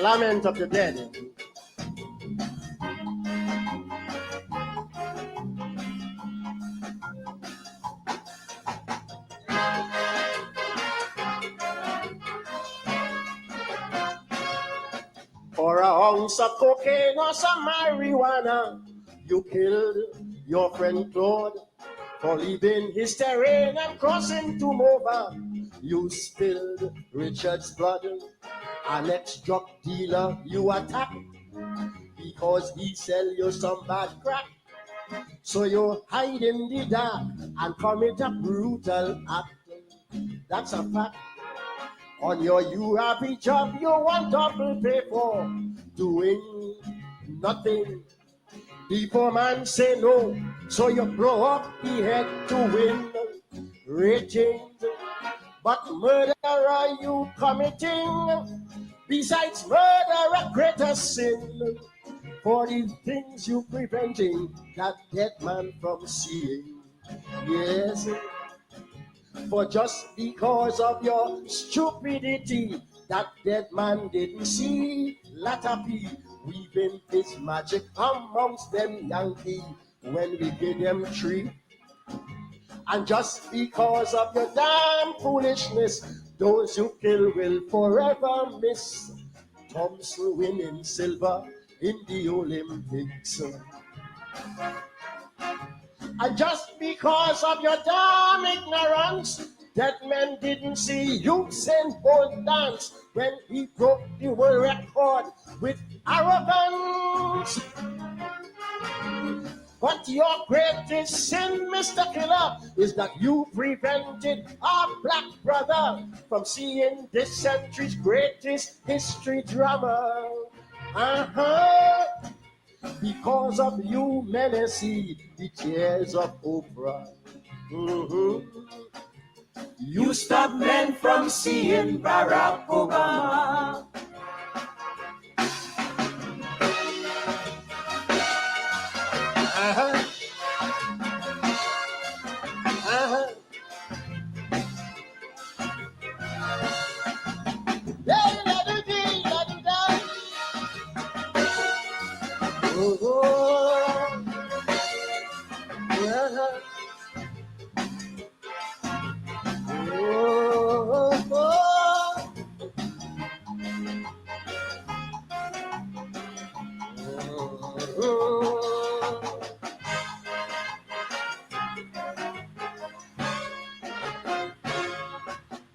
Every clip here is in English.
lament of the dead. For a ounce of cocaine or some marijuana, you killed your friend Claude. For leaving his terrain and crossing to Mova, you spilled Richard's blood. An ex-drug dealer you attacked because he sell you some bad crack. So you hide in the dark and commit a brutal act. That's a fact. On your URP job you want double pay for doing nothing. The poor man say no, so you blow up the head to win ratings. But murder you committing, besides murder a greater sin. For the things you preventing that dead man from seeing. Yes, for just because of your stupidity, that dead man didn't see Latapi weaving his magic amongst them Yankee when we gave them tree. And just because of your damn foolishness, those you kill will forever miss Thompson winning silver in the Olympics. And just because of your damn ignorance, that man didn't see Usain Bolt dance when he broke the world record with arrogance. But your greatest sin, Mr. Killer, is that you prevented our black brother from seeing this century's greatest history drama. Because of you, many see the tears of Oprah. You stop men from seeing Barack Obama.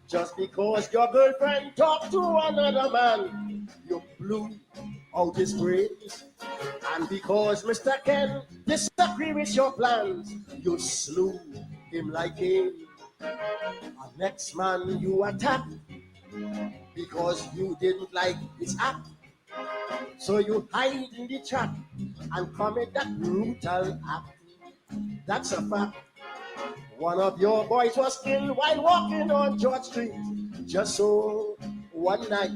Just because your girlfriend talked to another man, you blew out his brains. And because Mr. Ken disagree with your plans, you slew him like him. And next man you attacked because you didn't like his act. So you hide in the trap and commit that brutal act. That's a fact. One of your boys was killed while walking on George Street, just so one night.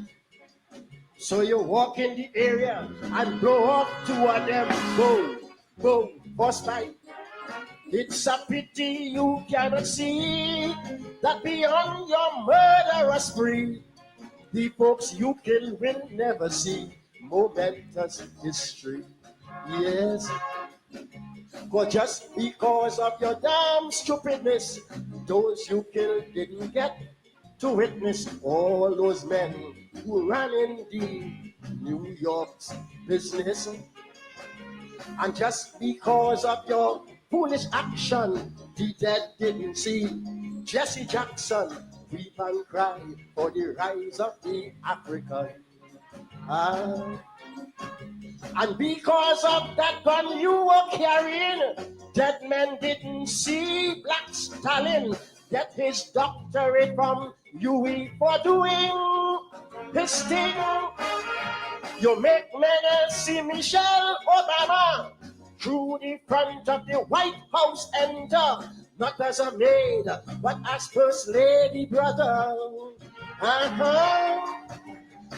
So you walk in the area and blow up two of them, boom, boom, first fight. It's a pity you cannot see that beyond your murderous spree, the folks you kill will never see momentous history. Yes. But just because of your damn stupidness, those you killed didn't get to witness all those men who ran in the New York's business. And just because of your foolish action, the dead didn't see Jesse Jackson weep and cry for the rise of the African. And because of that gun you were carrying, dead men didn't see Black Stalin get his doctorate from UE for doing his thing. You make men see Michelle Obama through the front of the White House enter, not as a maid, but as First Lady, brother.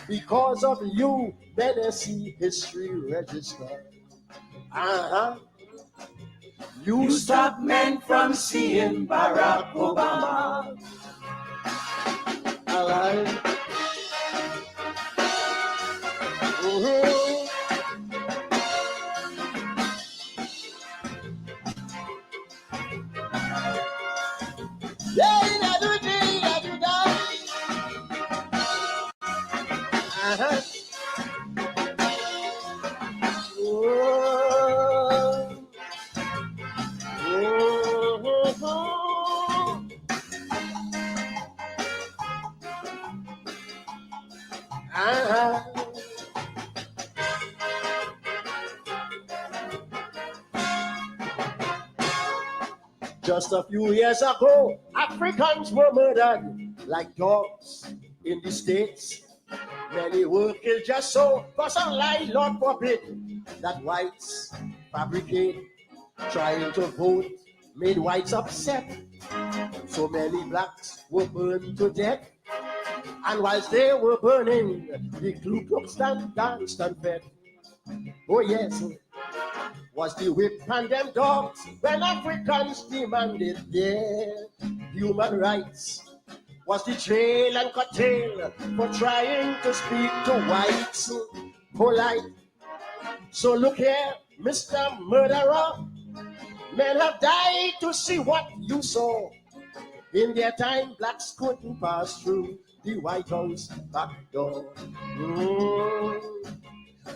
Because of you, better see history register. You stop men from seeing Barack Obama. Uh-huh. Oh. Oh. Uh-huh. Just a few years ago, Africans were murdered like dogs in the States. Many were killed just so, for some lie, Lord forbid, that whites fabricate. Trying to vote made whites upset. So many blacks were burned to death. And whilst they were burning, the Ku Klux Klan danced and fed. Oh yes, was the whip and them dogs when Africans demanded their human rights. Was the jail and curtail for trying to speak to whites polite. So look here, Mr. Murderer, men have died to see what you saw. In their time, blacks couldn't pass through the White House back door.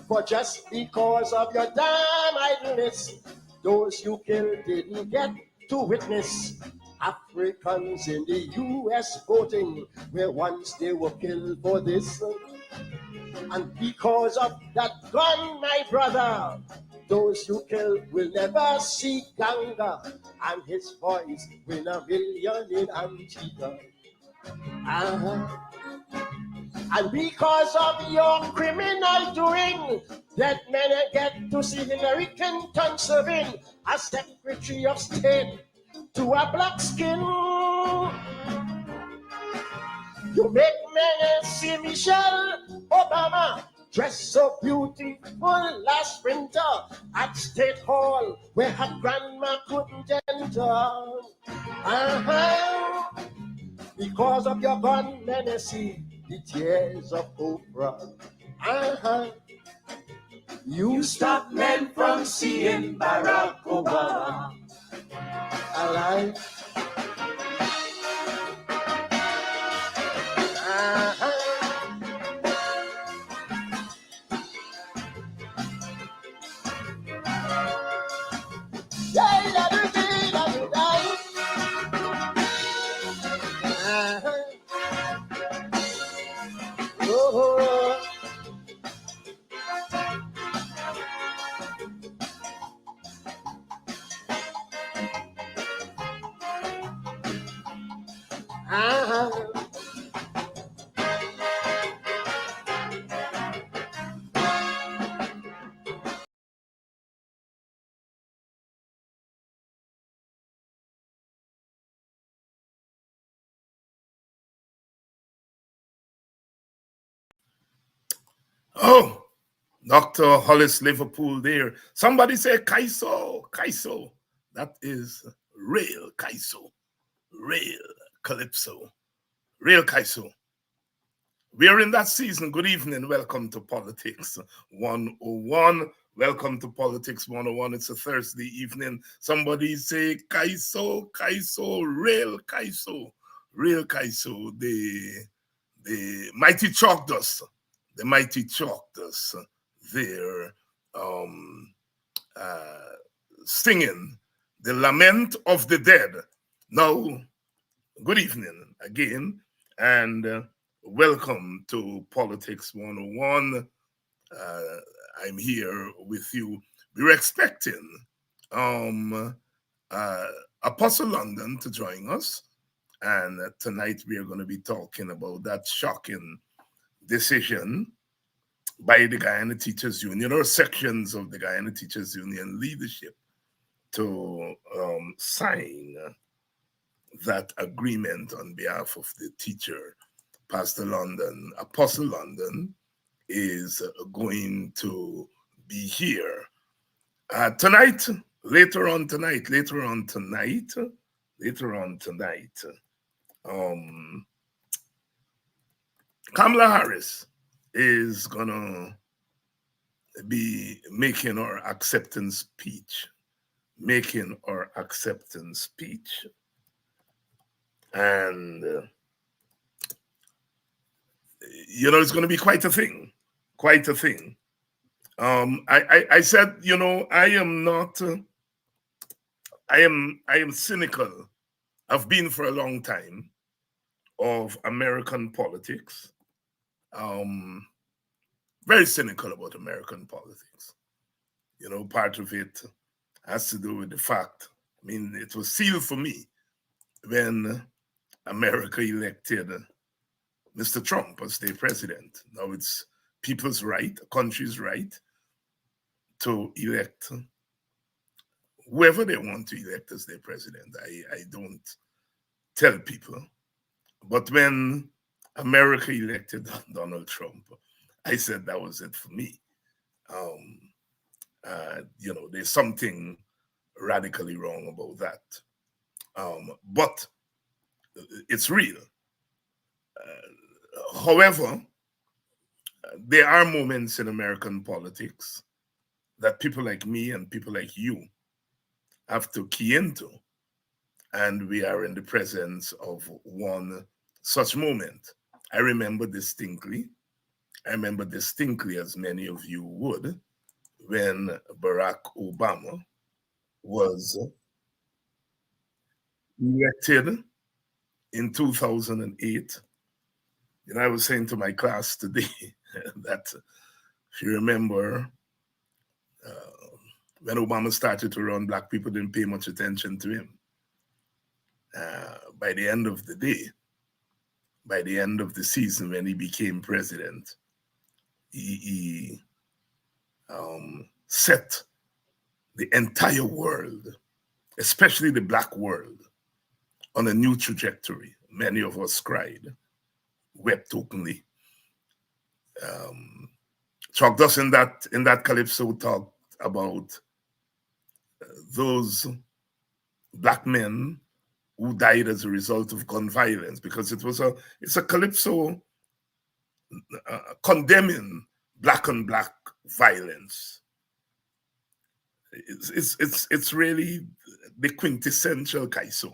For just because of your damn idleness, those you killed didn't get to witness. Africans in the U.S. voting, where once they were killed for this. And because of that gun, my brother, those you killed will never see Ganga, and his voice win a million in Antigua. And because of your criminal doing, that men get to see Hillary Clinton serving as Secretary of State to a black skin. You make men see Michelle Obama dressed so beautiful last winter at State Hall where her grandma couldn't enter. Because of your gun menacy, the tears of Oprah. You stop men from seeing Barack Obama alive. Oh, Dr. Hollis Liverpool there. Somebody say Kaiso, Kaiso. That is real Kaiso, real Calypso, real Kaiso. We are in that season. Good evening. Welcome to Politics 101. Welcome to Politics 101. It's a Thursday evening. Somebody say Kaiso, Kaiso, real Kaiso, real Kaiso. The mighty chalked us. The mighty chalked us there singing the lament of the dead. Now, good evening again, and welcome to Politics 101. I'm here with you. We're expecting Apostle London to join us, and tonight we are going to be talking about that shocking decision by the Guyana Teachers Union, or sections of the Guyana Teachers Union leadership, to sign that agreement on behalf of the teacher. Pastor London, Apostle London, is going to be here tonight, later on tonight. Kamala Harris is gonna be making her acceptance speech, and you know, it's going to be quite a thing. quite a thing. I said, I am not. I am cynical. I've been for a long time of American politics. Um, Very cynical about American politics. Part of it has to do with the fact. I mean, it was sealed for me when America elected Mr. Trump as their president. Now it's people's right, a country's right, to elect whoever they want to elect as their president. I don't tell people. But when America elected Donald Trump, I said that was it for me. There's something radically wrong about that. But it's real. However, there are moments in American politics that people like me and people like you have to key into. And we are in the presence of one such moment. I remember distinctly, as many of you would, when Barack Obama was elected in 2008. I was saying to my class today that if you remember, when Obama started to run, Black people didn't pay much attention to him. By the end of the day, by the end of the season, when he became president, he set the entire world, especially the Black world, on a new trajectory. Many of us cried, wept openly. Chuck Dawes in that calypso talked about those Black men who died as a result of gun violence, because it's a calypso condemning black on black violence. It's really the quintessential Kaiso,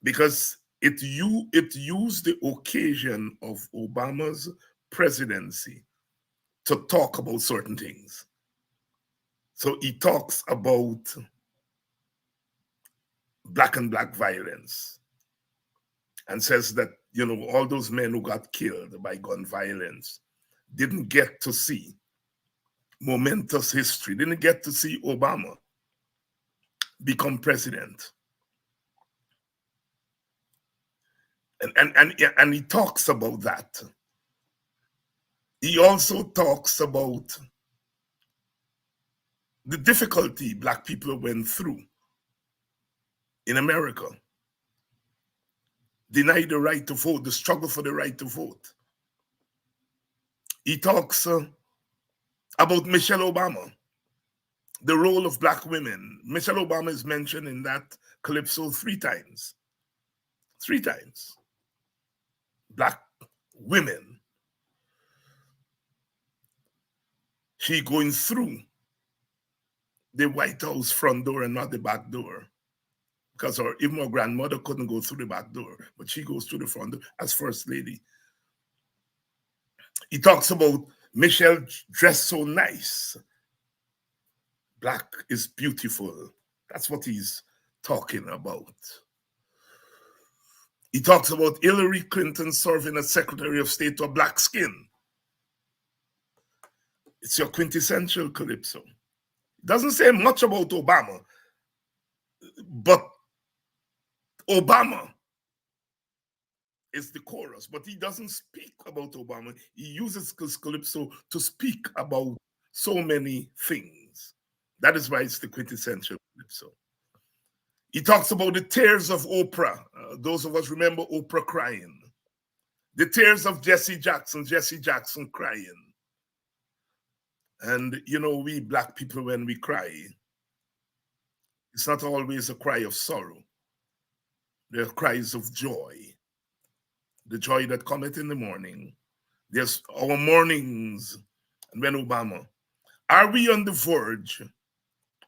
because it used the occasion of Obama's presidency to talk about certain things. So he talks about black on black violence and says that, all those men who got killed by gun violence didn't get to see momentous history, didn't get to see Obama become president. And he talks about that. He also talks about the difficulty Black people went through in America. Denied the right to vote, the struggle for the right to vote. He talks about Michelle Obama, the role of Black women. Michelle Obama is mentioned in that calypso 3 times. 3 times. Black women. She going through the White House front door and not the back door, because even her grandmother couldn't go through the back door, but she goes through the front door as First Lady. He talks about Michelle dressed so nice. Black is beautiful. That's what he's talking about. He talks about Hillary Clinton serving as Secretary of State to a black skin. It's your quintessential calypso. It doesn't say much about Obama, but Obama is the chorus, but he doesn't speak about Obama. He uses calypso to speak about so many things. That is why it's the quintessential calypso. He talks about the tears of Oprah. Those of us remember Oprah crying. The tears of Jesse Jackson crying. And we Black people, when we cry, it's not always a cry of sorrow. There are cries of joy. The joy that cometh in the morning. There's our mornings. And when Obama, are we on the verge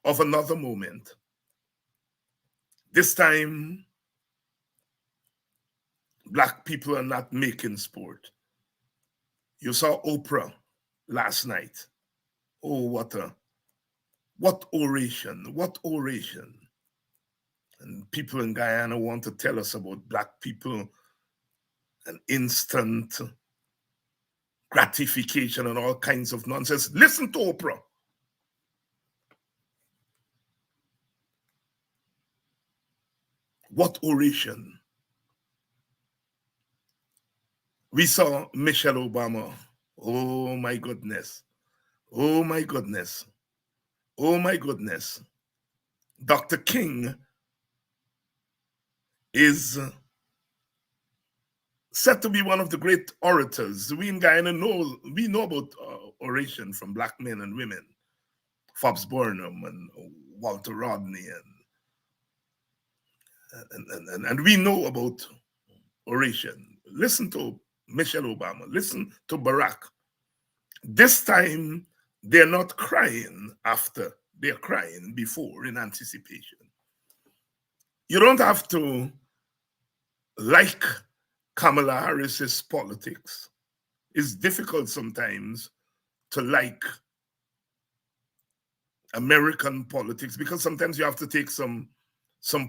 of another moment? This time, Black people are not making sport. You saw Oprah last night. Oh, what oration, what oration. And people in Guyana want to tell us about black people and instant gratification and all kinds of nonsense. Listen to Oprah. What oration. We saw Michelle Obama. Oh my goodness. Oh my goodness. Oh my goodness. Dr. King is said to be one of the great orators. We in Guyana know about oration from black men and women. Fobbs Burnham and Walter Rodney and we know about oration. Listen to Michelle Obama. Listen to Barack. This time, they're not crying after, they're crying before in anticipation. You don't have to like Kamala Harris's politics. It's difficult sometimes to like American politics because sometimes you have to take some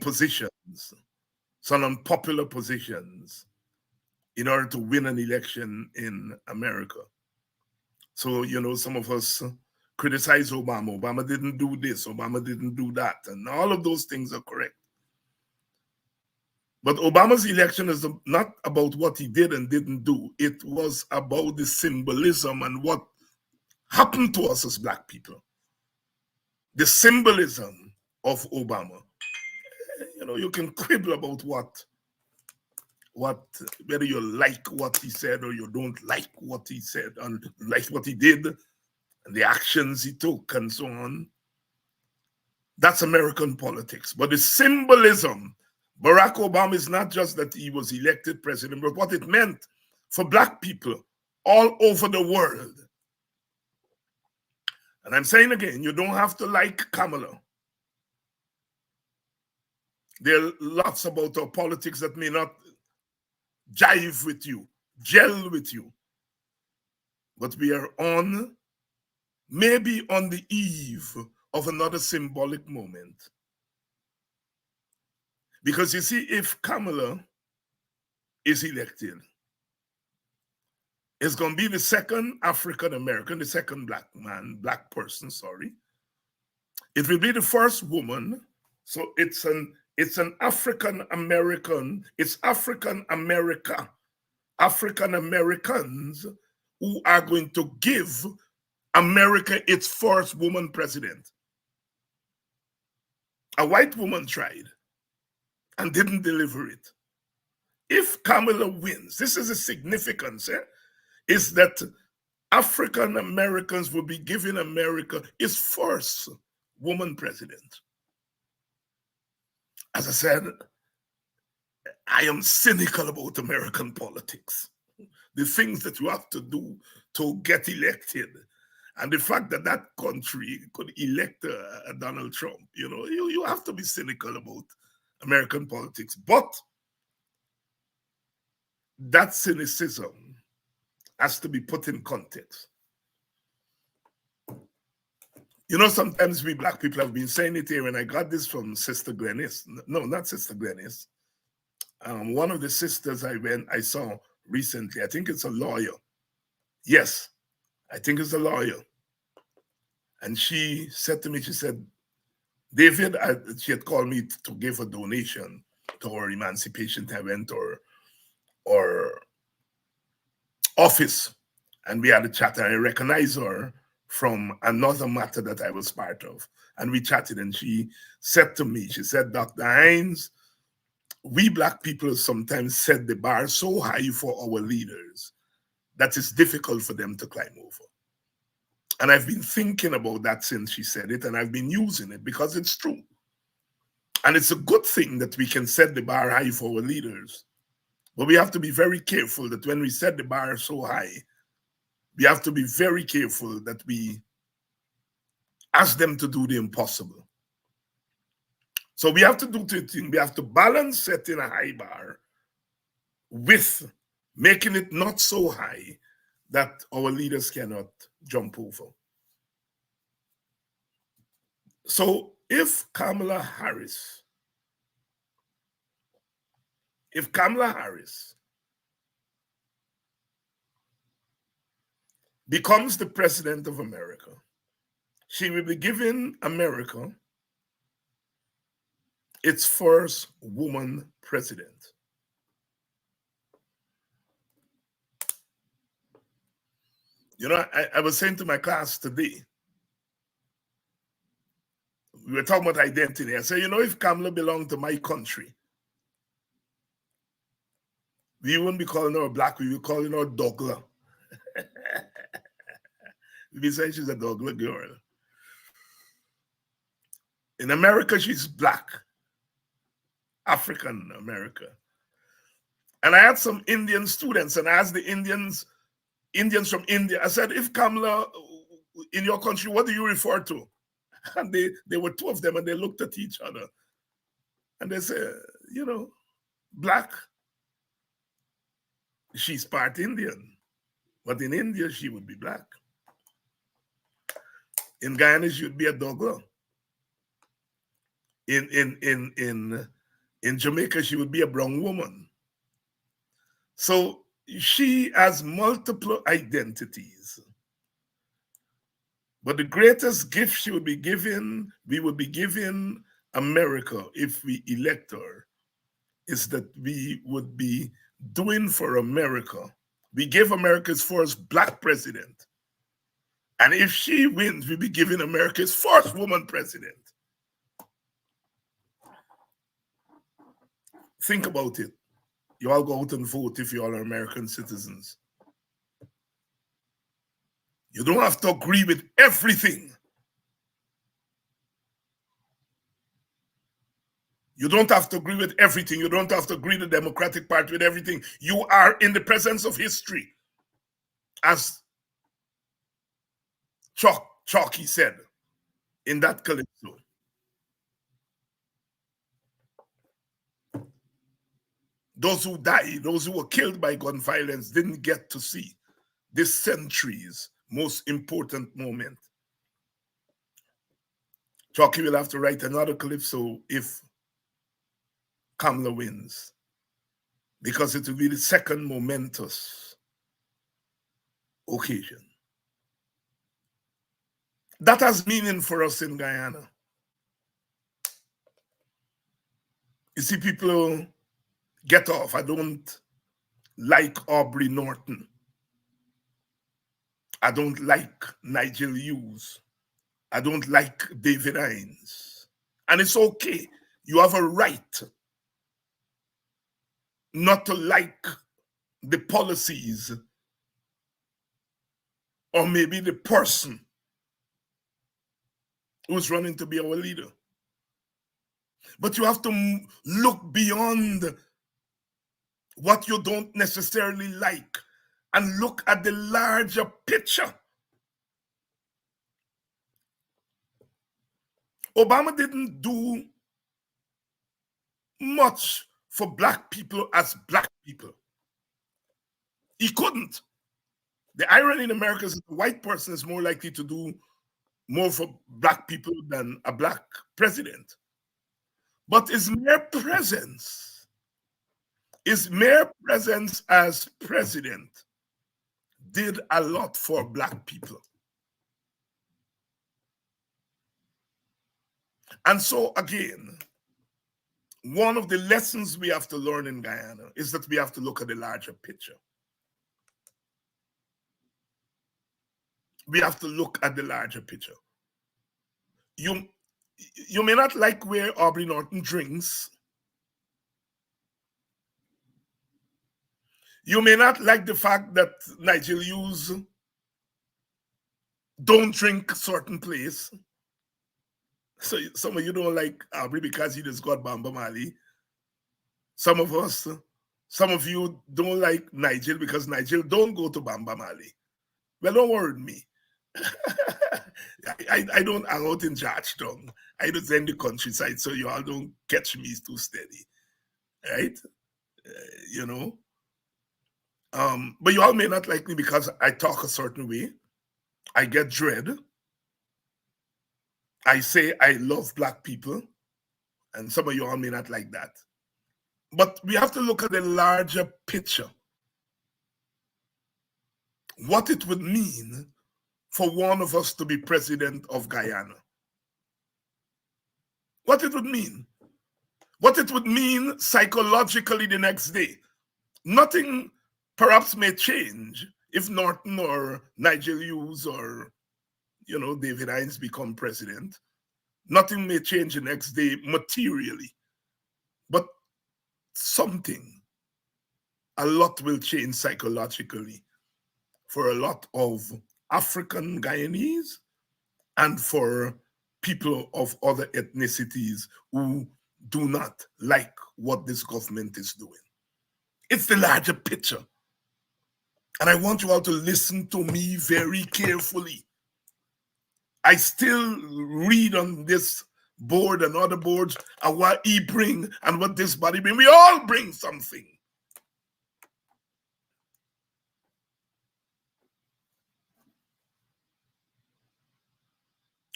positions, some unpopular positions in order to win an election in America. So, you know, some of us criticize Obama. Obama didn't do this, Obama didn't do that. And all of those things are correct. But Obama's election is not about what he did and didn't do. It was about the symbolism and what happened to us as black people. The symbolism of Obama. You know, you can quibble about whether you like what he said or you don't like what he said and like what he did and the actions he took and so on. That's American politics. But the symbolism, Barack Obama is not just that he was elected president, but what it meant for black people all over the world. And I'm saying again, you don't have to like Kamala. There are lots about our politics that may not jive with you, gel with you. But we are maybe on the eve of another symbolic moment. Because you see, if Kamala is elected, it's going to be the second African American, the second black person. It will be the first woman. So it's an African American, it's African America, African Americans who are going to give America its first woman president. A white woman tried and didn't deliver it. If Kamala wins, this is a significance, is that African Americans will be giving America its first woman president. As I said, I am cynical about American politics. The things that you have to do to get elected, and the fact that that country could elect a Donald Trump, you know, you have to be cynical about American politics. But that cynicism has to be put in context. You know, sometimes we black people have been saying it here, and I got this from Sister Glennis. No, not Sister Glennis. One of the sisters I saw recently, I think it's a lawyer. Yes, I think it's a lawyer. And she said to me, she said, David, she had called me to give a donation to our emancipation event or office. And we had a chat, and I recognized her from another matter that I was part of. And we chatted, and she said to me, she said, Dr. Hines, we black people sometimes set the bar so high for our leaders that it's difficult for them to climb over. And I've been thinking about that since she said it, and I've been using it because it's true. And it's a good thing that we can set the bar high for our leaders. But we have to be very careful that when we set the bar so high, we have to be very careful that we ask them to do the impossible. So we have to do two things. We have to balance setting a high bar with making it not so high that our leaders cannot jump over. So if Kamala Harris becomes the president of America, she will be giving America its first woman president. You know, I was saying to my class today, we were talking about identity. I said, you know, if Kamala belonged to my country, we wouldn't be calling her black, we would be calling her Dougla. We'd be saying she's a Dougla girl. In America, she's black, African America. And I had some Indian students, and I asked the Indians from India, I said, if Kamala, in your country, what do you refer to? And they were two of them, and they looked at each other. And they said, you know, black. She's part Indian. But in India, she would be black. In Guyana, she would be a Dougla. In Jamaica, she would be a brown woman. So she has multiple identities. But the greatest gift she would be given, we would be giving America if we elect her, is that we would be doing for America. We gave America's first black president. And if she wins, we'll be giving America's first woman president. Think about it. You all go out and vote if you all are American citizens. You don't have to agree with everything. You don't have to agree with everything. You don't have to agree with the Democratic Party with everything. You are in the presence of history. As Chalky said in that calypso. Those who died, those who were killed by gun violence didn't get to see this century's most important moment. Chalky will have to write another calypso if Kamala wins, because it will be the second momentous occasion. That has meaning for us in Guyana. You see, people get off. I don't like Aubrey Norton. I don't like Nigel Hughes. I don't like David Hines. And it's okay. You have a right not to like the policies or maybe the person who's running to be our leader. But you have to look beyond what you don't necessarily like and look at the larger picture. Obama didn't do much for black people as black people. He couldn't. The irony in America is that a white person is more likely to do more for black people than a black president. But his mere presence as president did a lot for black people. And so again, one of the lessons we have to learn in Guyana is that we have to look at the larger picture. We have to look at the larger picture. You may not like where Aubrey Norton drinks. You may not like the fact that Nigel Hughes don't drink certain place. So some of you don't like Aubrey because he just got Bamba Mali. Some of you don't like Nigel because Nigel don't go to Bamba Mali. Well, don't worry with me. I don't hang out in Georgetown. I just in the countryside, so you all don't catch me too steady, right? You know. But you all may not like me because I talk a certain way. I get dread. I say I love black people, and some of you all may not like that. But we have to look at the larger picture. What it would mean for one of us to be president of Guyana. What it would mean. What it would mean psychologically the next day. Nothing perhaps may change if Norton or Nigel Hughes or, David Hines become president. Nothing may change the next day materially. But something, a lot will change psychologically for a lot of African Guyanese and for people of other ethnicities who do not like what this government is doing. It's the larger picture. And I want you all to listen to me very carefully. I still read on this board and other boards and what he bring and what this body bring. We all bring something.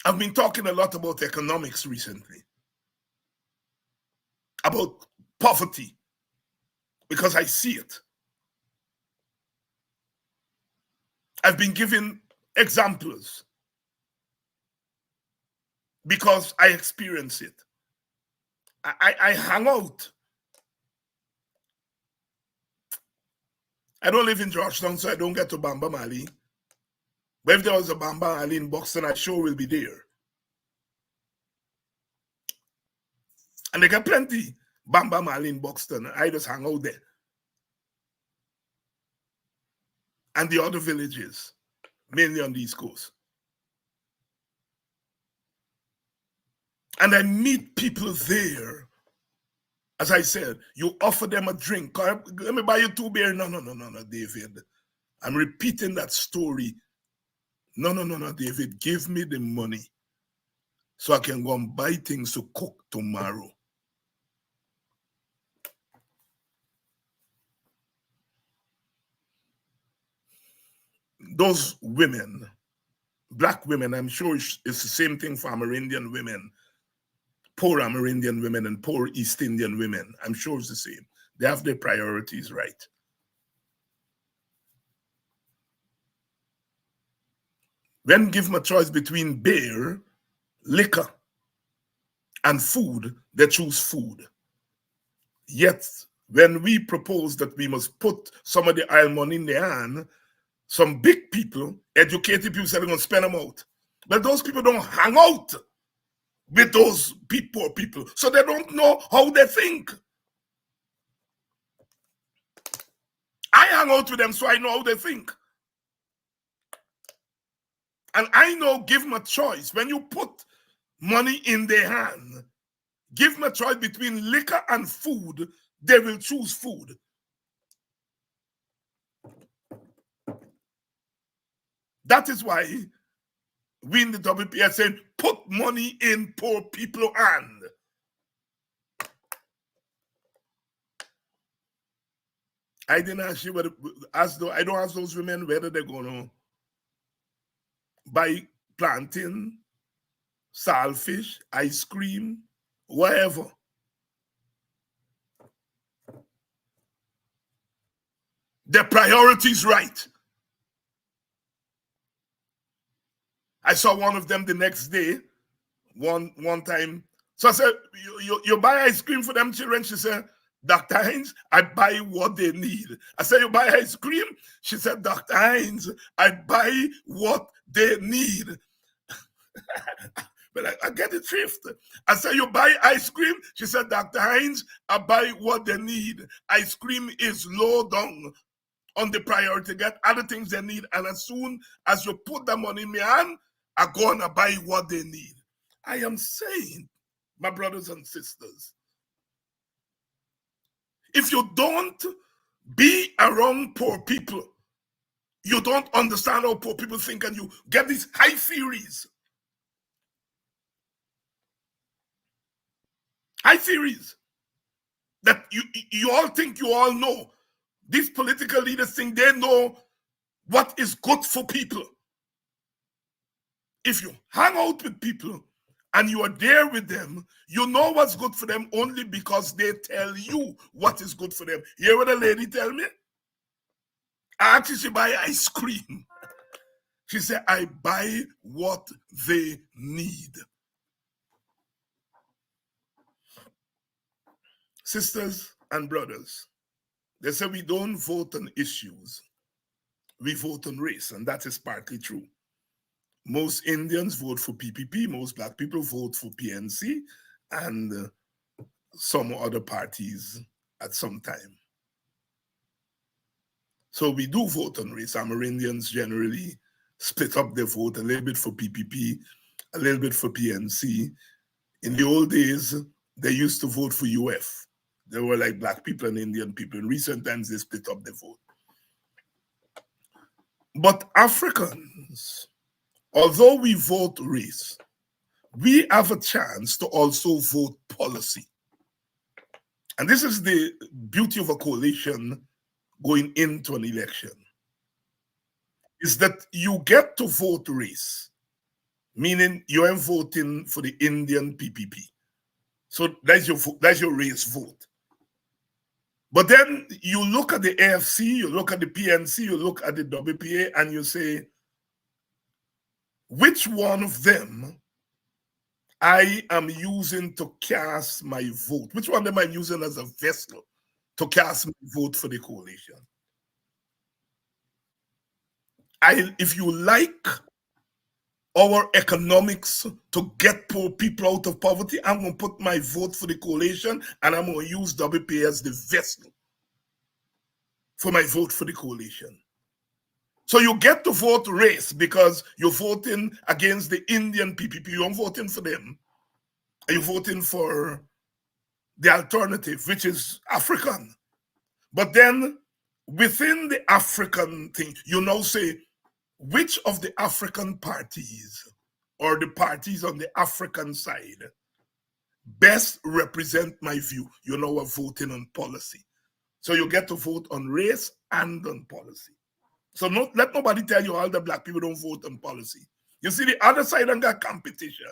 I've been talking a lot about economics recently, about poverty, because I see it. I've been giving examples because I experience it. I hang out. I don't live in Georgetown, so I don't get to Bamba Mali. But if there was a Bamba Mali in Boston, I sure will be there. And they got plenty Bamba Mali in Boston. I just hang out there. And the other villages, mainly on the East Coast. And I meet people there. As I said, you offer them a drink. Let me buy you 2 beers. No, David. I'm repeating that story. No, David. Give me the money so I can go and buy things to cook tomorrow. Those women, black women, I'm sure it's the same thing for Amerindian women, poor Amerindian women and poor East Indian women. I'm sure it's the same. They have their priorities right. When given a choice between beer, liquor, and food, they choose food. Yet, when we propose that we must put some of the oil money in their hand, some big people, educated people, say they're going to spend them out. But those people don't hang out with those poor people, so they don't know how they think. I hang out with them, so I know how they think. And I know, give them a choice. When you put money in their hand, give them a choice between liquor and food, they will choose food. That is why we in the WP are saying, put money in poor people's hand. I didn't ask you whether, I don't ask those women whether they're going to buy plantain, saltfish, ice cream, whatever. Their priorities right. I saw one of them the next day, one time. So I said, you buy ice cream for them children? She said, Dr. Hines, I buy what they need. I said, you buy ice cream? She said, Dr. Hines, I buy what they need. But I get the drift. I said, you buy ice cream? She said, Dr. Hines, I buy what they need. Ice cream is low down on the priority, get other things they need. And as soon as you put the money in my hand, I go and I buy what they need. I am saying, my brothers and sisters, if you don't be around poor people, you don't understand how poor people think, and you get these high theories. High theories that you all think you all know. These political leaders think they know what is good for people. If you hang out with people and you are there with them, you know what's good for them only because they tell you what is good for them. You hear what a lady tell me? I asked if she buy ice cream. She said, I buy what they need. Sisters and brothers, they say we don't vote on issues, we vote on race, and that is partly true. Most Indians vote for PPP, most black people vote for PNC, and some other parties at some time. So we do vote on race. Amerindians generally split up their vote a little bit for PPP, a little bit for PNC. In the old days, they used to vote for UF. They were like black people and Indian people. In recent times, they split up their vote. But Africans, although we vote race, we have a chance to also vote policy. And this is the beauty of a coalition going into an election, is that you get to vote race, meaning you are voting for the Indian PPP. So that's your race vote. But then you look at the AFC, you look at the PNC, you look at the WPA, and you say, which one of them I am using to cast my vote? Which one of them I'm using as a vessel to cast my vote for the coalition? If you like our economics to get poor people out of poverty, I'm going to put my vote for the coalition and I'm going to use WPA as the vessel for my vote for the coalition. So you get to vote race because you're voting against the Indian PPP. You're voting for them. And you're voting for the alternative, which is African. But then within the African thing, you now say, which of the African parties or the parties on the African side best represent my view? You know, we're voting on policy. So you get to vote on race and on policy. So let nobody tell you all the black people don't vote on policy. You see, the other side and got competition.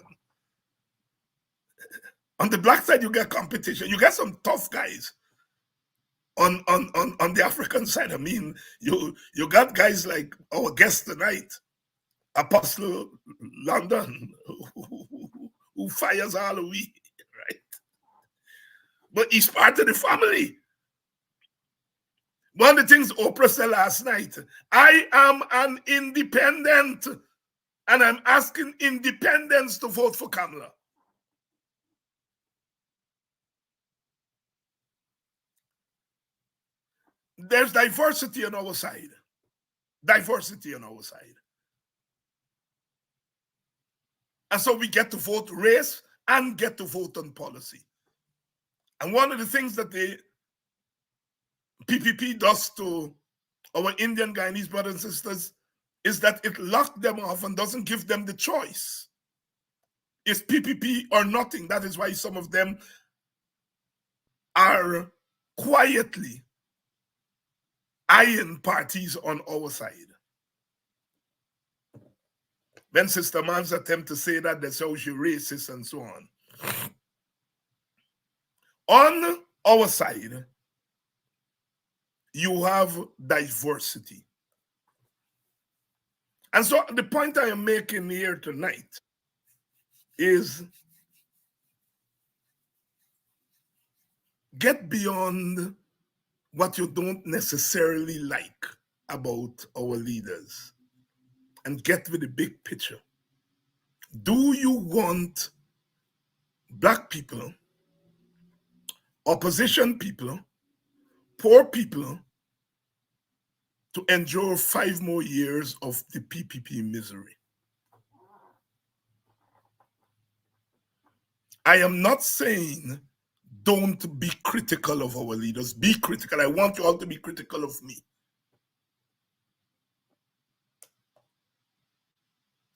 On the black side, you get competition. You get some tough guys. On the African side, I mean, you got guys like our guest tonight, Apostle London, who fires all the week, right? But he's part of the family. One of the things Oprah said last night, I am an independent, and I'm asking independents to vote for Kamala. There's diversity on our side. Diversity on our side. And so we get to vote race and get to vote on policy. And one of the things that the PPP does to our Indian Guyanese brothers and sisters is that it locks them off and doesn't give them the choice. It's PPP or nothing. That is why some of them are quietly eyeing parties on our side. When Sister Mans attempt to say that, that's how she racist and so on. On our side, you have diversity. And so the point I am making here tonight is get beyond what you don't necessarily like about our leaders and get with the big picture. Do you want black people, opposition people, poor people to endure 5 more years of the PPP misery? I am not saying don't be critical of our leaders. Be critical. I want you all to be critical of me.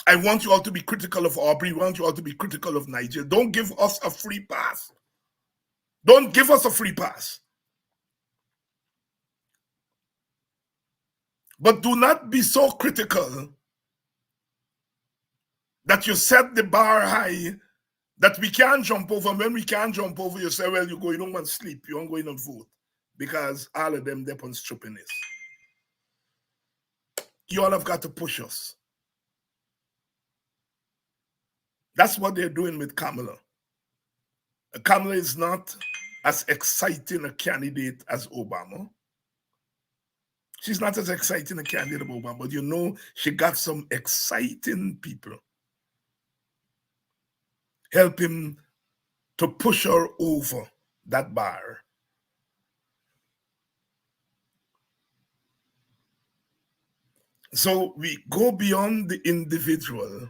I want you all to be critical of Aubrey. I want you all to be critical of Nigel. Don't give us a free pass. Don't give us a free pass. But do not be so critical that you set the bar high that we can't jump over. And when we can't jump over, you say, well, you go, you don't want to sleep, you don't go in and vote. Because all of them depend on stupidness. You all have got to push us. That's what they're doing with Kamala. Kamala is not as exciting a candidate as Obama. She's not as exciting a candidate as Obama, but you know she got some exciting people help him to push her over that bar. So we go beyond the individual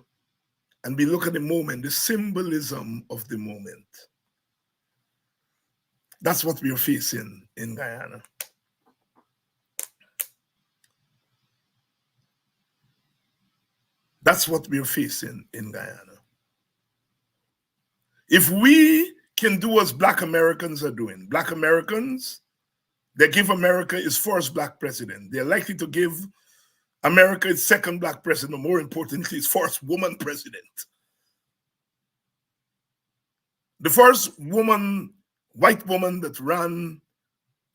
and we look at the moment, the symbolism of the moment. That's what we're facing in Guyana. That's what we're facing in Guyana. If we can do as Black Americans are doing, Black Americans, they give America its first Black president. They're likely to give America its second Black president, more importantly, its first woman president. The first woman, white woman that ran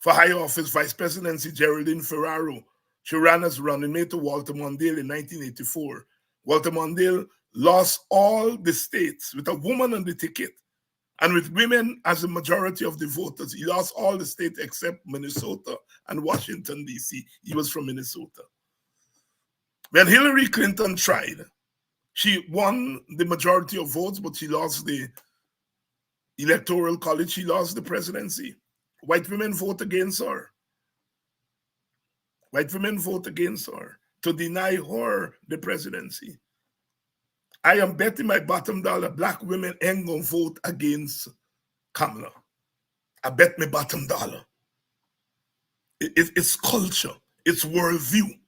for high office, vice presidency, Geraldine Ferraro. She ran as running mate to Walter Mondale in 1984. Walter Mondale lost all the states with a woman on the ticket and with women as the majority of the voters. He lost all the states except Minnesota and Washington, D.C. He was from Minnesota. When Hillary Clinton tried, she won the majority of votes, but she lost the electoral college. She lost the presidency. White women vote against her. White women vote against her to deny her the presidency. I am betting my bottom dollar Black women ain't gonna vote against Kamala. I bet my bottom dollar. It's culture, it's worldview.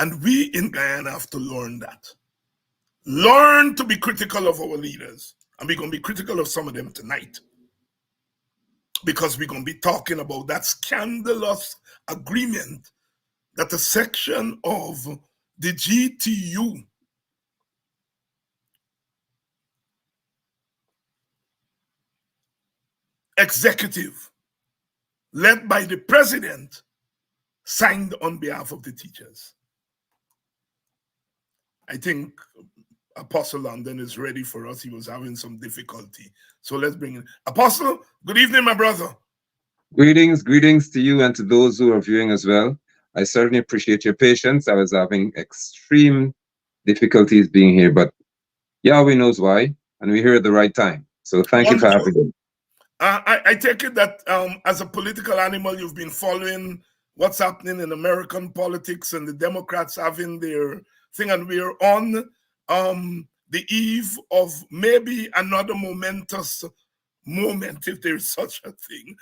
And we in Guyana have to learn that. Learn to be critical of our leaders. And we're going to be critical of some of them tonight. Because we're going to be talking about that scandalous agreement that a section of the GTU executive, led by the president, signed on behalf of the teachers. I think Apostle London is ready for us. He was having some difficulty. So let's bring in Apostle. Good evening, my brother. Greetings to you and to those who are viewing as well. I certainly appreciate your patience. I was having extreme difficulties being here, but Yahweh knows why, and we're here at the right time. So thank you for having me. I take it that as a political animal, you've been following what's happening in American politics and the Democrats having their thing, and we're on the eve of maybe another momentous moment, if there's such a thing,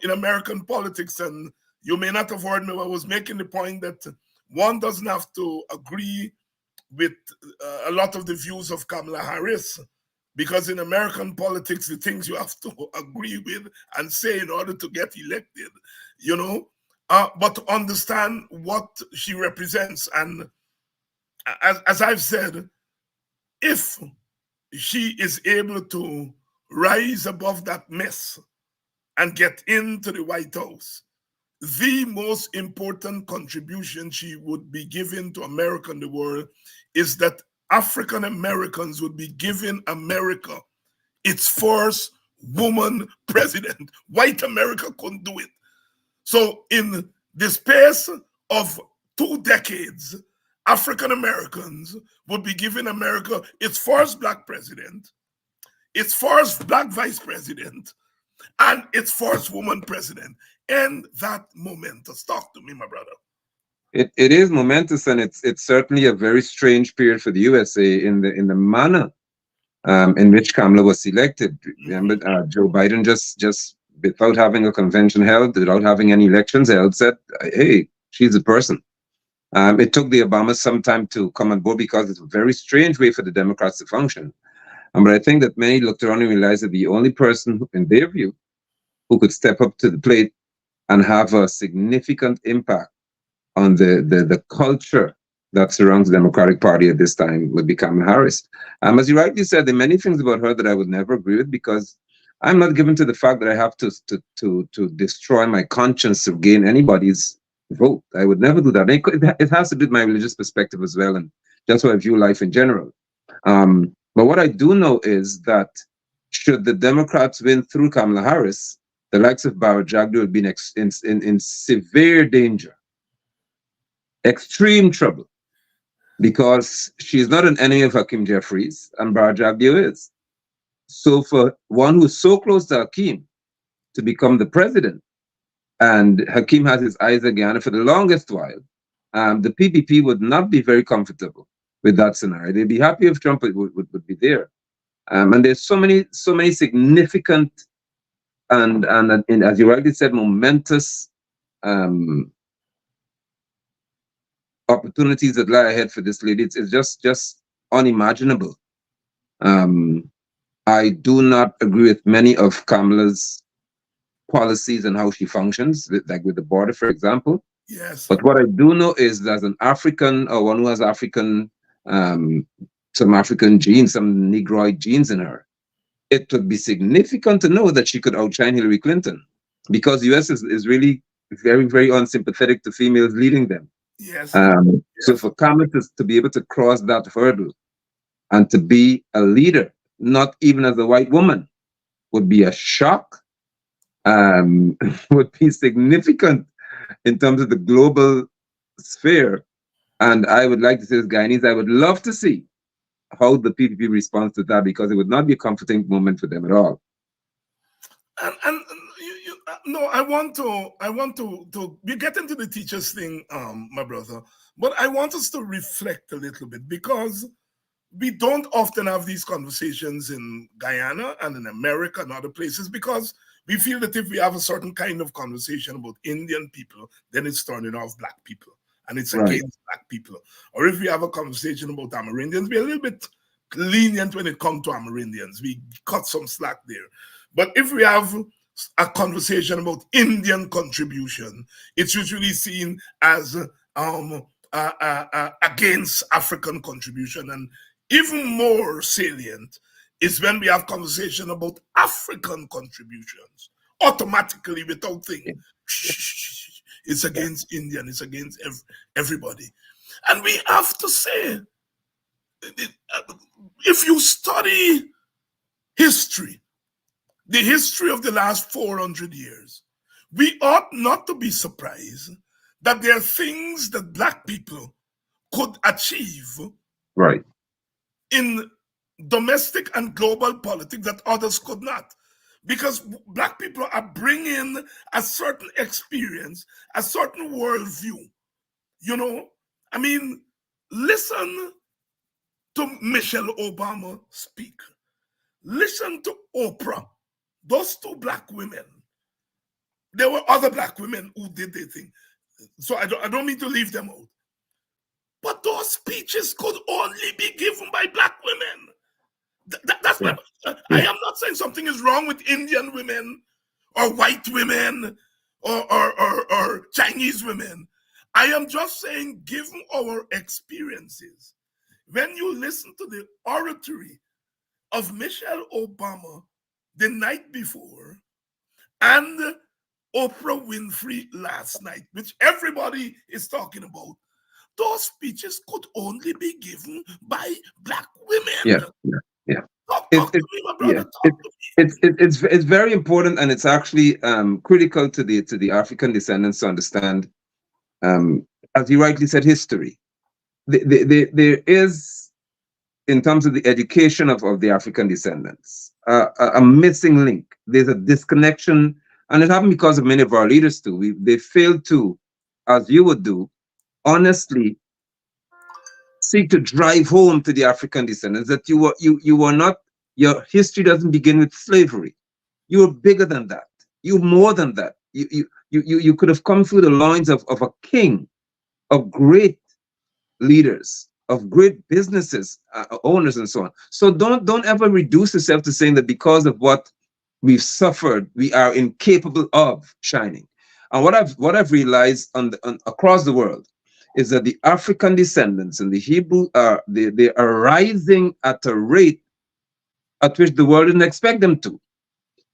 in American politics. And you may not have heard me, I was making the point that one doesn't have to agree with a lot of the views of Kamala Harris, because in American politics, the things you have to agree with and say in order to get elected, you know, but to understand what she represents. And as I've said, if she is able to rise above that mess and get into the White House, the most important contribution she would be giving to America and the world is that African Americans would be giving America its first woman president. White America couldn't do it. So in the space of 2 decades, African Americans would be giving America its first Black president, its first Black vice president, and its first woman president. And that momentous. Talk to me, my brother. It is momentous, and it's certainly a very strange period for the USA in the manner in which Kamala was elected. Remember, Joe Biden just without having a convention held, without having any elections held, said, "Hey, she's a person." It took the Obamas some time to come on board because it's a very strange way for the Democrats to function. But I think that many looked around and realized that the only person, in their view, who could step up to the plate and have a significant impact on the culture that surrounds the Democratic Party at this time would be Kamala Harris. As you rightly said, there are many things about her that I would never agree with, because I'm not given to the fact that I have to destroy my conscience to gain anybody's vote. I would never do that. It has to do with my religious perspective as well, and just how I view life in general. But what I do know is that should the Democrats win through Kamala Harris, the likes of Barra Jagdeo would be in severe danger, extreme trouble, because she's not an enemy of Hakeem Jeffries, and Barra Jagdeo is. So for one who's so close to Hakeem to become the president, and Hakeem has his eyes again for the longest while, the PPP would not be very comfortable with that scenario. They'd be happy if Trump would be there. And there's so many significant and as you rightly said, momentous opportunities that lie ahead for this lady. It's just unimaginable. I do not agree with many of Kamala's policies and how she functions, like with the border, for example. Yes. But what I do know is that as an African, or one who has African, some African genes, some Negroid genes in her, it would be significant to know that she could outshine Hillary Clinton, because the US is really very, very unsympathetic to females leading them. Yes. So for Kamala to be able to cross that hurdle and to be a leader, not even as a white woman, would be a shock, would be significant in terms of the global sphere. And I would like to say, as Guyanese, I would love to see how the PPP responds to that, because it would not be a comforting moment for them at all. And no, I want to we get into the teachers thing, my brother, but I want us to reflect a little bit, because we don't often have these conversations in Guyana and in America and other places, because we feel that if we have a certain kind of conversation about Indian people, then it's turning off Black people and it's against Black people. Or if we have a conversation about Amerindians, we're a little bit lenient when it comes to Amerindians. We cut some slack there. But if we have a conversation about Indian contribution, it's usually seen as against African contribution. And even more salient is when we have conversation about African contributions, automatically, without thinking, it's against Indian, it's against everybody. And we have to say, if you study history, the history of the last 400 years, we ought not to be surprised that there are things that Black people could achieve in domestic and global politics that others could not. Because Black people are bringing a certain experience, a certain worldview. You know, I mean, listen to Michelle Obama speak. Listen to Oprah. Those two Black women. There were other Black women who did their thing. So I don't mean to leave them out. But those speeches could only be given by Black women. That's why I am not saying something is wrong with Indian women or white women or Chinese women. I am just saying, given our experiences, when you listen to the oratory of Michelle Obama the night before and Oprah Winfrey last night, which everybody is talking about, those speeches could only be given by Black women. Talk to me, my brother. It's very important, and it's actually critical to the African descendants to understand, as you rightly said, history. There is, in terms of the education of the African descendants, a missing link. There's a disconnection, and it happened because of many of our leaders too. They failed to, as you would do, honestly seek to drive home to the African descendants that you were not, your history doesn't begin with slavery. You were bigger than that. You're more than that. You could have come through the loins of a king, of great leaders, of great businesses, owners, and so on. So don't ever reduce yourself to saying that because of what we've suffered, we are incapable of shining. And what I've realized across the world is that the African descendants and the Hebrew they are rising at a rate at which the world didn't expect them to.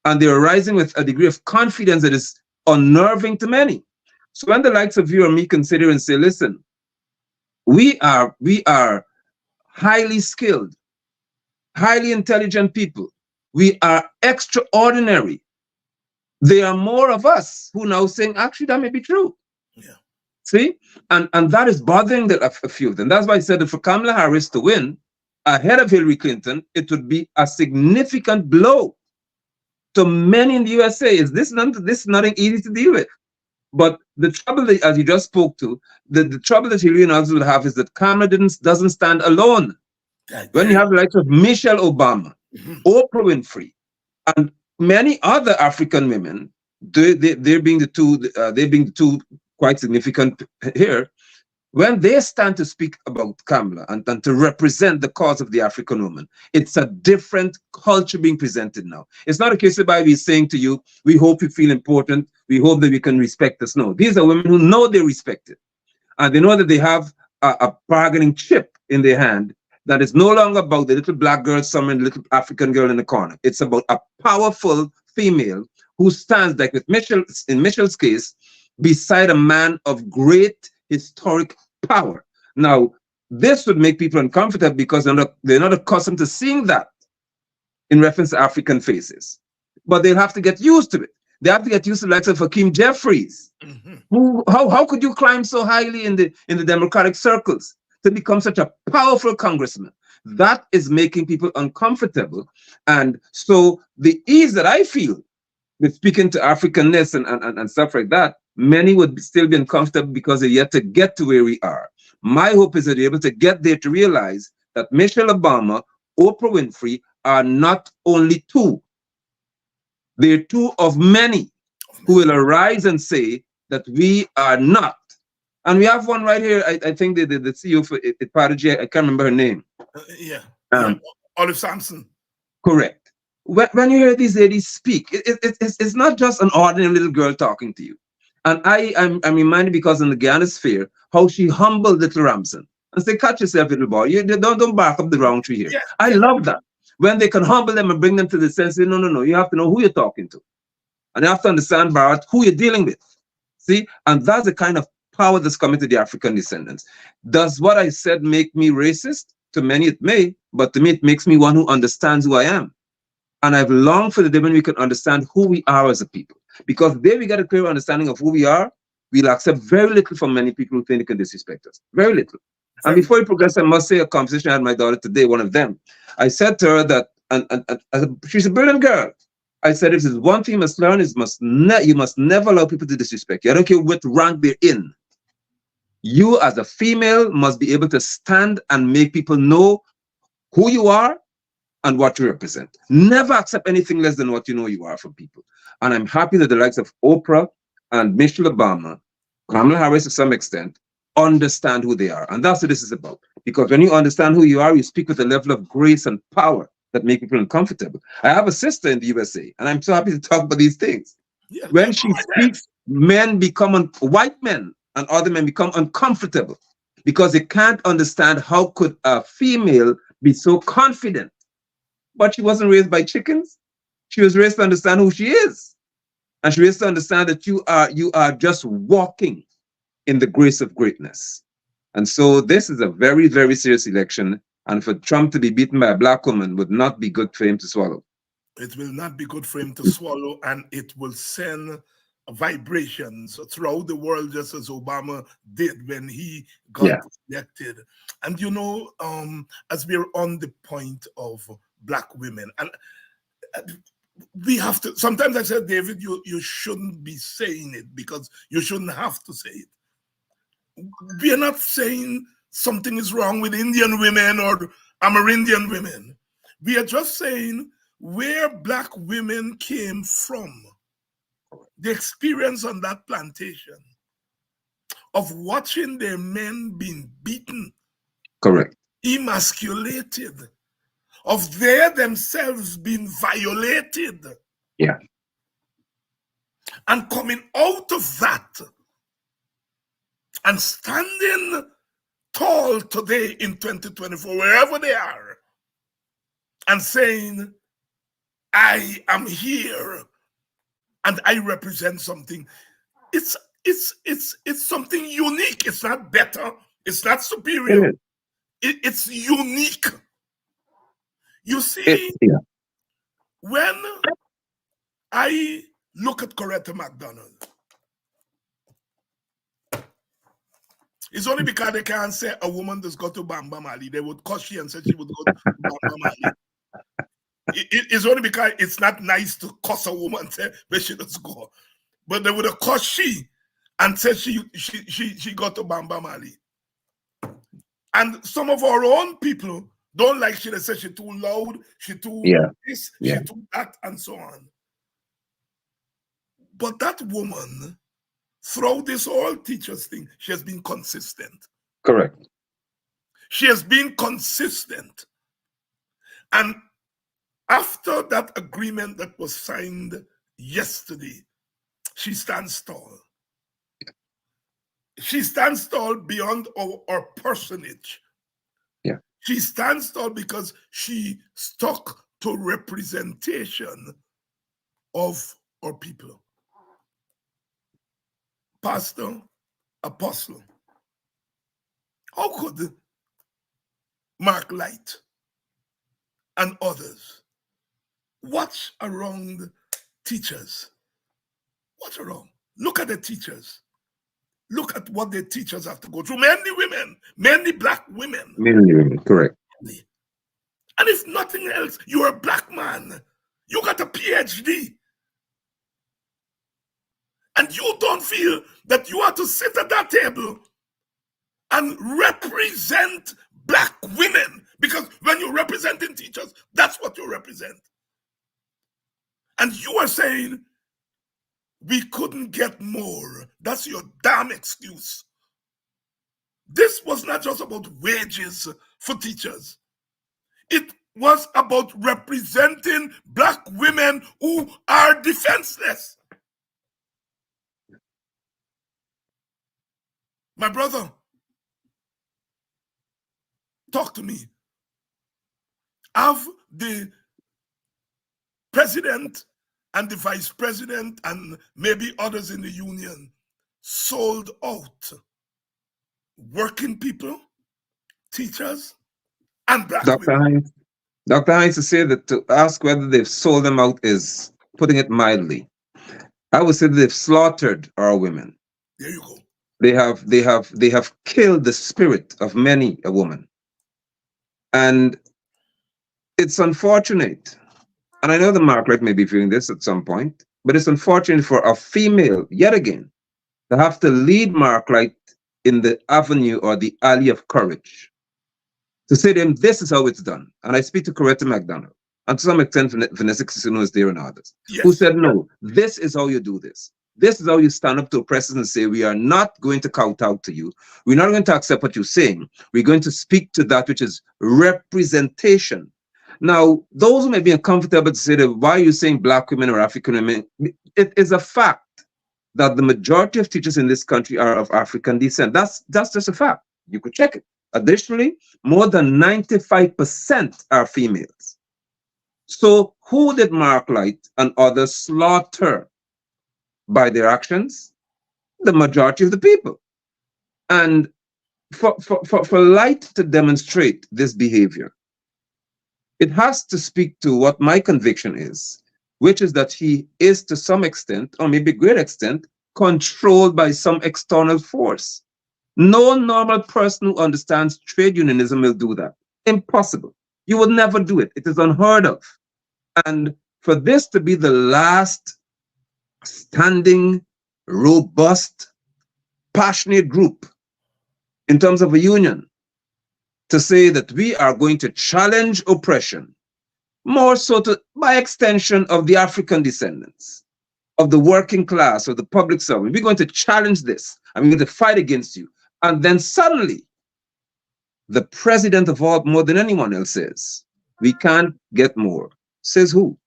And they're rising with a degree of confidence that is unnerving to many. So when the likes of you or me consider and say, listen, we are highly skilled, highly intelligent people. We are extraordinary. There are more of us who now saying, actually, that may be true. Yeah. See? And that is bothering a few of them. That's why I said that for Kamala Harris to win ahead of Hillary Clinton, it would be a significant blow to many in the USA. This is nothing easy to deal with. But the trouble that, as you just spoke to, the trouble that Hillary and others will have is that Kamala doesn't stand alone. When you have the likes of Michelle Obama, Oprah Winfrey, and many other African women, they're being the two quite significant here. When they stand to speak about Kamala and to represent the cause of the African woman, it's a different culture being presented now. It's not a case whereby we're saying to you, we hope you feel important, we hope that we can respect us. No, these are women who know they're respected. And they know that they have a bargaining chip in their hand that is no longer about the little black girl somewhere and the little African girl in the corner. It's about a powerful female who stands, like with Michelle, in Michelle's case, beside a man of great historic power. Now, this would make people uncomfortable because they're not accustomed to seeing that in reference to African faces. But they'll have to get used to it. They have to get used to the likes of Hakeem Jeffries. How could you climb so highly in the Democratic circles to become such a powerful congressman? That is making people uncomfortable. And so the ease that I feel with speaking to Africanness and stuff like that, many would still be uncomfortable because they're yet to get to where we are. My hope is that they're able to get there to realize that Michelle Obama, Oprah Winfrey are not only two. They're two of many who will arise and say that we are not. And we have one right here. I think the CEO for Prodigy, I can't remember her name. Olive Sampson. Correct. When you hear these ladies speak, it's not just an ordinary little girl talking to you. And I'm reminded, because in the Ghana sphere, how she humbled little Ramson and say, catch yourself, little boy. You don't bark up the wrong tree here. I love that. When they can humble them and bring them to the sense, no, you have to know who you're talking to. And you have to understand, Barrett, who you're dealing with. See? And that's the kind of power that's coming to the African descendants. Does what I said make me racist? To many it may, but to me it makes me one who understands who I am. And I've longed for the day when we can understand who we are as a people. Because there we get a clear understanding of who we are, we'll accept very little from many people who think they can disrespect us. Very little. And before we progress, I must say a conversation I had with my daughter today, one of them. I said to her that, and she's a brilliant girl. I said, if there's one thing you must learn, is you must never allow people to disrespect you. I don't care what rank they're in. You as a female must be able to stand and make people know who you are and what you represent. Never accept anything less than what you know you are from people. And I'm happy that the likes of Oprah and Michelle Obama, Kamala Harris to some extent, understand who they are. And that's what this is about. Because when you understand who you are, you speak with a level of grace and power that make people uncomfortable. I have a sister in the USA, and I'm so happy to talk about these things. When she speaks, white men and other men become uncomfortable because they can't understand how could a female be so confident. But she wasn't raised by chickens. She was raised to understand who she is. And she was raised to understand that you are just walking in the grace of greatness. And so this is a very, very serious election. And for Trump to be beaten by a black woman would not be good for him to swallow. It will not be good for him to swallow, and it will send vibrations throughout the world, just as Obama did when he got elected. And as we're on the point of black women, and we have to, sometimes I said, David, you shouldn't be saying it because you shouldn't have to say it. We are not saying something is wrong with Indian women or Amerindian women. We are just saying where black women came from, the experience on that plantation of watching their men being beaten, correct, emasculated, of their themselves being violated. Yeah. And coming out of that and standing tall today in 2024, wherever they are, and saying, I am here and I represent something. It's something unique. It's not better. It's not superior. It's unique. You see, when I look at Coretta McDonald, it's only because they can't say a woman does go to Bamba Mali. They would cuss she and say she would go to Bamba Mali. It's only because it's not nice to cuss a woman and say where she does go. But they would have cussed she and said she got to Bamba Mali. And some of our own people don't like she. They say she too loud, she too this, she too that, and so on. But that woman, throughout this whole teachers thing, she has been consistent. Correct. She has been consistent. And after that agreement that was signed yesterday, she stands tall. She stands tall beyond our personage. Yeah. She stands tall because she stuck to representation of our people. Pastor, apostle, how could Mark Light and others watch around teachers? Watch around. Look at the teachers. Look at what the teachers have to go through. Many women, many black women. Many women, correct. And if nothing else, you're a black man. You got a PhD. And you don't feel that you have to sit at that table and represent black women. Because when you're representing teachers, that's what you represent. And you are saying, we couldn't get more. That's your damn excuse. This was not just about wages for teachers. It was about representing black women who are defenseless. My brother, talk to me. Have the president and the vice president and maybe others in the union sold out working people, teachers, and black women? Dr. Hines, to say that, to ask whether they've sold them out is putting it mildly. I would say that they've slaughtered our women. There you go. They have killed the spirit of many a woman. And it's unfortunate. And I know the Margaret may be feeling this at some point, but it's unfortunate for a female, yet again, to have to lead Margaret in the avenue or the alley of courage. To say to him, this is how it's done. And I speak to Coretta McDonald, and to some extent, Vanessa Kissino is there and others, who said, no, this is how you do this. This is how you stand up to oppressors and say, we are not going to kowtow to you. We're not going to accept what you're saying. We're going to speak to that which is representation. Now, those who may be uncomfortable to say that, why are you saying black women or African women? It is a fact that the majority of teachers in this country are of African descent. That's just a fact. You could check it. Additionally, more than 95% are females. So who did Mark Light and others slaughter by their actions? The majority of the people. And for Light to demonstrate this behavior, it has to speak to what my conviction is, which is that he is to some extent, or maybe great extent, controlled by some external force. No normal person who understands trade unionism will do that. Impossible. You would never do it. It is unheard of. And for this to be the last standing, robust, passionate group in terms of a union, to say that we are going to challenge oppression, more so by extension of the African descendants, of the working class, of the public servant. We're going to challenge this, and we're going to fight against you. And then suddenly, the president of all, more than anyone else, says, we can't get more. Says who?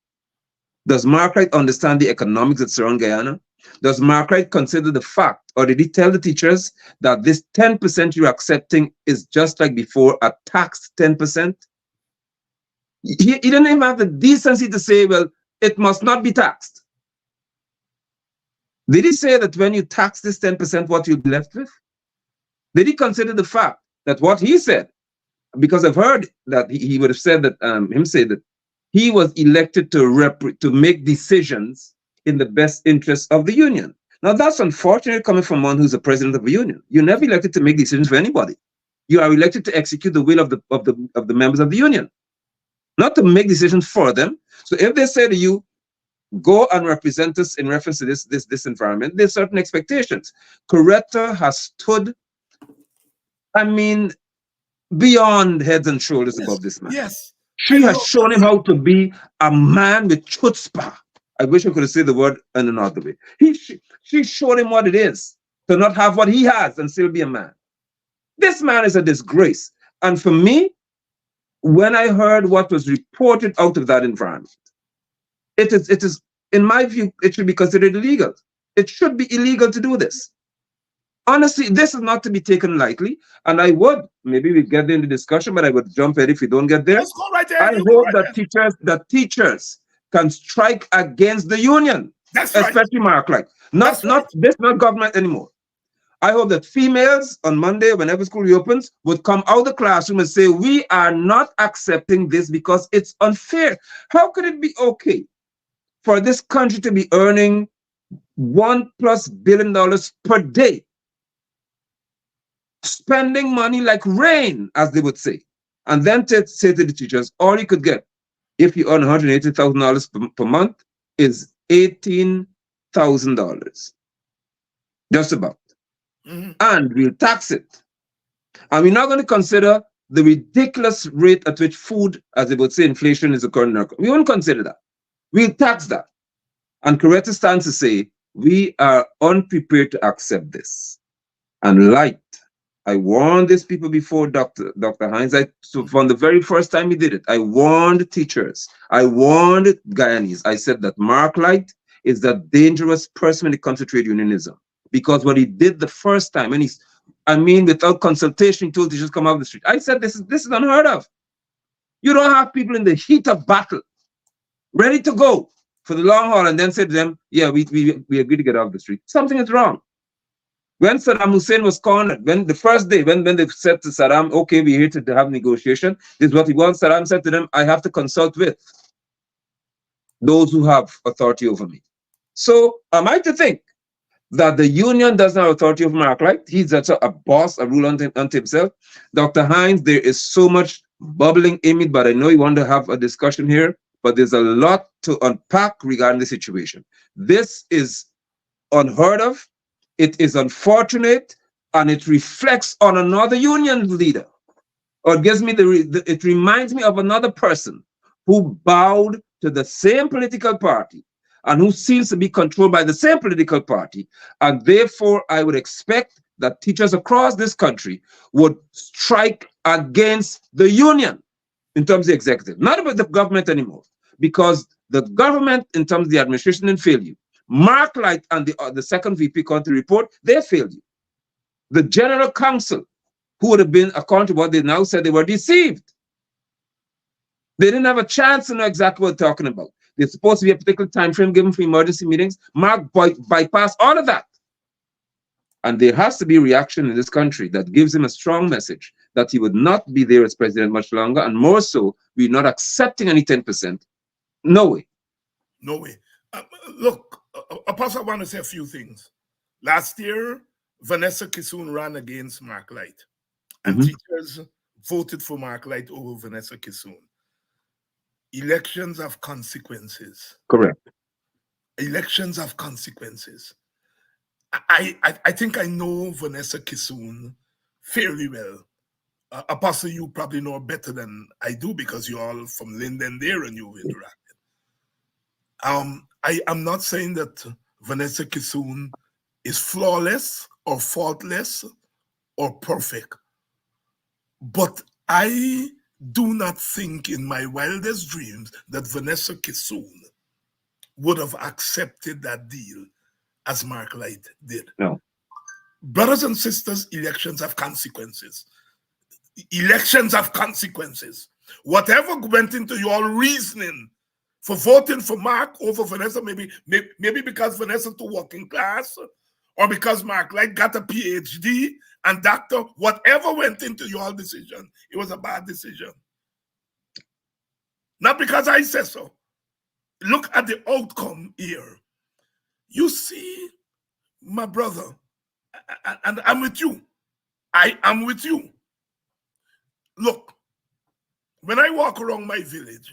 Does Mark Wright understand the economics that surround Guyana? Does Mark consider the fact, or did he tell the teachers that this 10% you're accepting is just like before, a taxed 10%? He didn't even have the decency to say, well, it must not be taxed. Did he say that when you tax this 10%, what you'll be left with? Did he consider the fact that what he said, because I've heard that he would have said that, him say that he was elected to make decisions in the best interest of the union. Now that's unfortunate coming from one who's the president of a union. You're never elected to make decisions for anybody. You are elected to execute the will of the members of the union, not to make decisions for them. So if they say to you, go and represent us in reference to this environment, there's certain expectations. Coretta has stood, I mean, beyond heads and shoulders above this man. Yes. She has shown him how to be a man with chutzpah. I wish I could have said the word in another way. She showed him what it is to not have what he has and still be a man. This man is a disgrace. And for me, when I heard what was reported out of that environment, it is, in my view, it should be considered illegal. It should be illegal to do this. Honestly, this is not to be taken lightly, and I would, maybe we get into discussion, but I would jump in if we don't get there. Let's go right there. I hope that teachers can strike against the union, especially Mark, not government anymore. I hope that females on Monday, whenever school reopens, would come out of the classroom and say, we are not accepting this because it's unfair. How could it be okay for this country to be earning $1+ billion per day, spending money like rain, as they would say, and then to say to the teachers, all you could get if you earn $180,000 per month is $18,000, just about. And we'll tax it. And we're not going to consider the ridiculous rate at which food, as they would say, inflation is occurring in our country. We won't consider that. We'll tax that. And Coretta stands to say, we are unprepared to accept this. And light, I warned these people before, Dr. Hines. So from the very first time he did it, I warned teachers. I warned Guyanese. I said that Mark Light is a dangerous person when it comes to trade unionism. Because what he did the first time, and without consultation, he told teachers come out of the street. I said, this is unheard of. You don't have people in the heat of battle, ready to go for the long haul, and then say to them, yeah, we agree to get off the street. Something is wrong. When Saddam Hussein was cornered, when the first day, when they said to Saddam, okay, we're here to have negotiation, this is what he wants, Saddam said to them, I have to consult with those who have authority over me. So am I to think that the union doesn't have authority over Mark Light? He's just a boss, a rule unto himself. Dr. Hines, there is so much bubbling in me, but I know you want to have a discussion here, but there's a lot to unpack regarding the situation. This is unheard of. It is unfortunate, and it reflects on another union leader. Or it gives me it reminds me of another person who bowed to the same political party and who seems to be controlled by the same political party. And therefore, I would expect that teachers across this country would strike against the union in terms of the executive, not about the government anymore, because the government, in terms of the administration, didn't fail you. Mark Light and the second VP country report, they failed you. The General Counsel, who would have been, according to what they now said, they were deceived. They didn't have a chance to know exactly what they're talking about. There's supposed to be a particular time frame given for emergency meetings. Mark bypassed all of that. And there has to be a reaction in this country that gives him a strong message that he would not be there as president much longer, and more so, we're not accepting any 10%. No way. No way. Look, Apostle, I want to say a few things. Last year, Vanessa Kissoon ran against Mark Light, and teachers voted for Mark Light over Vanessa Kissoon. Elections have consequences. Correct. Elections have consequences. I think I know Vanessa Kissoon fairly well. Apostle, you probably know better than I do because you're all from Linden there and you've interacted. I'm not saying that Vanessa Kissoon is flawless or faultless or perfect, but I do not think in my wildest dreams that Vanessa Kissoon would have accepted that deal as Mark Light did. No. Brothers and sisters, elections have consequences. Elections have consequences. Whatever went into your reasoning for voting for Mark over Vanessa, maybe because Vanessa to working class, or because Mark Light got a PhD and doctor, whatever went into your decision, it was a bad decision. Not because I said so. Look at the outcome here. You see, my brother, and I'm with you. I am with you. Look, when I walk around my village,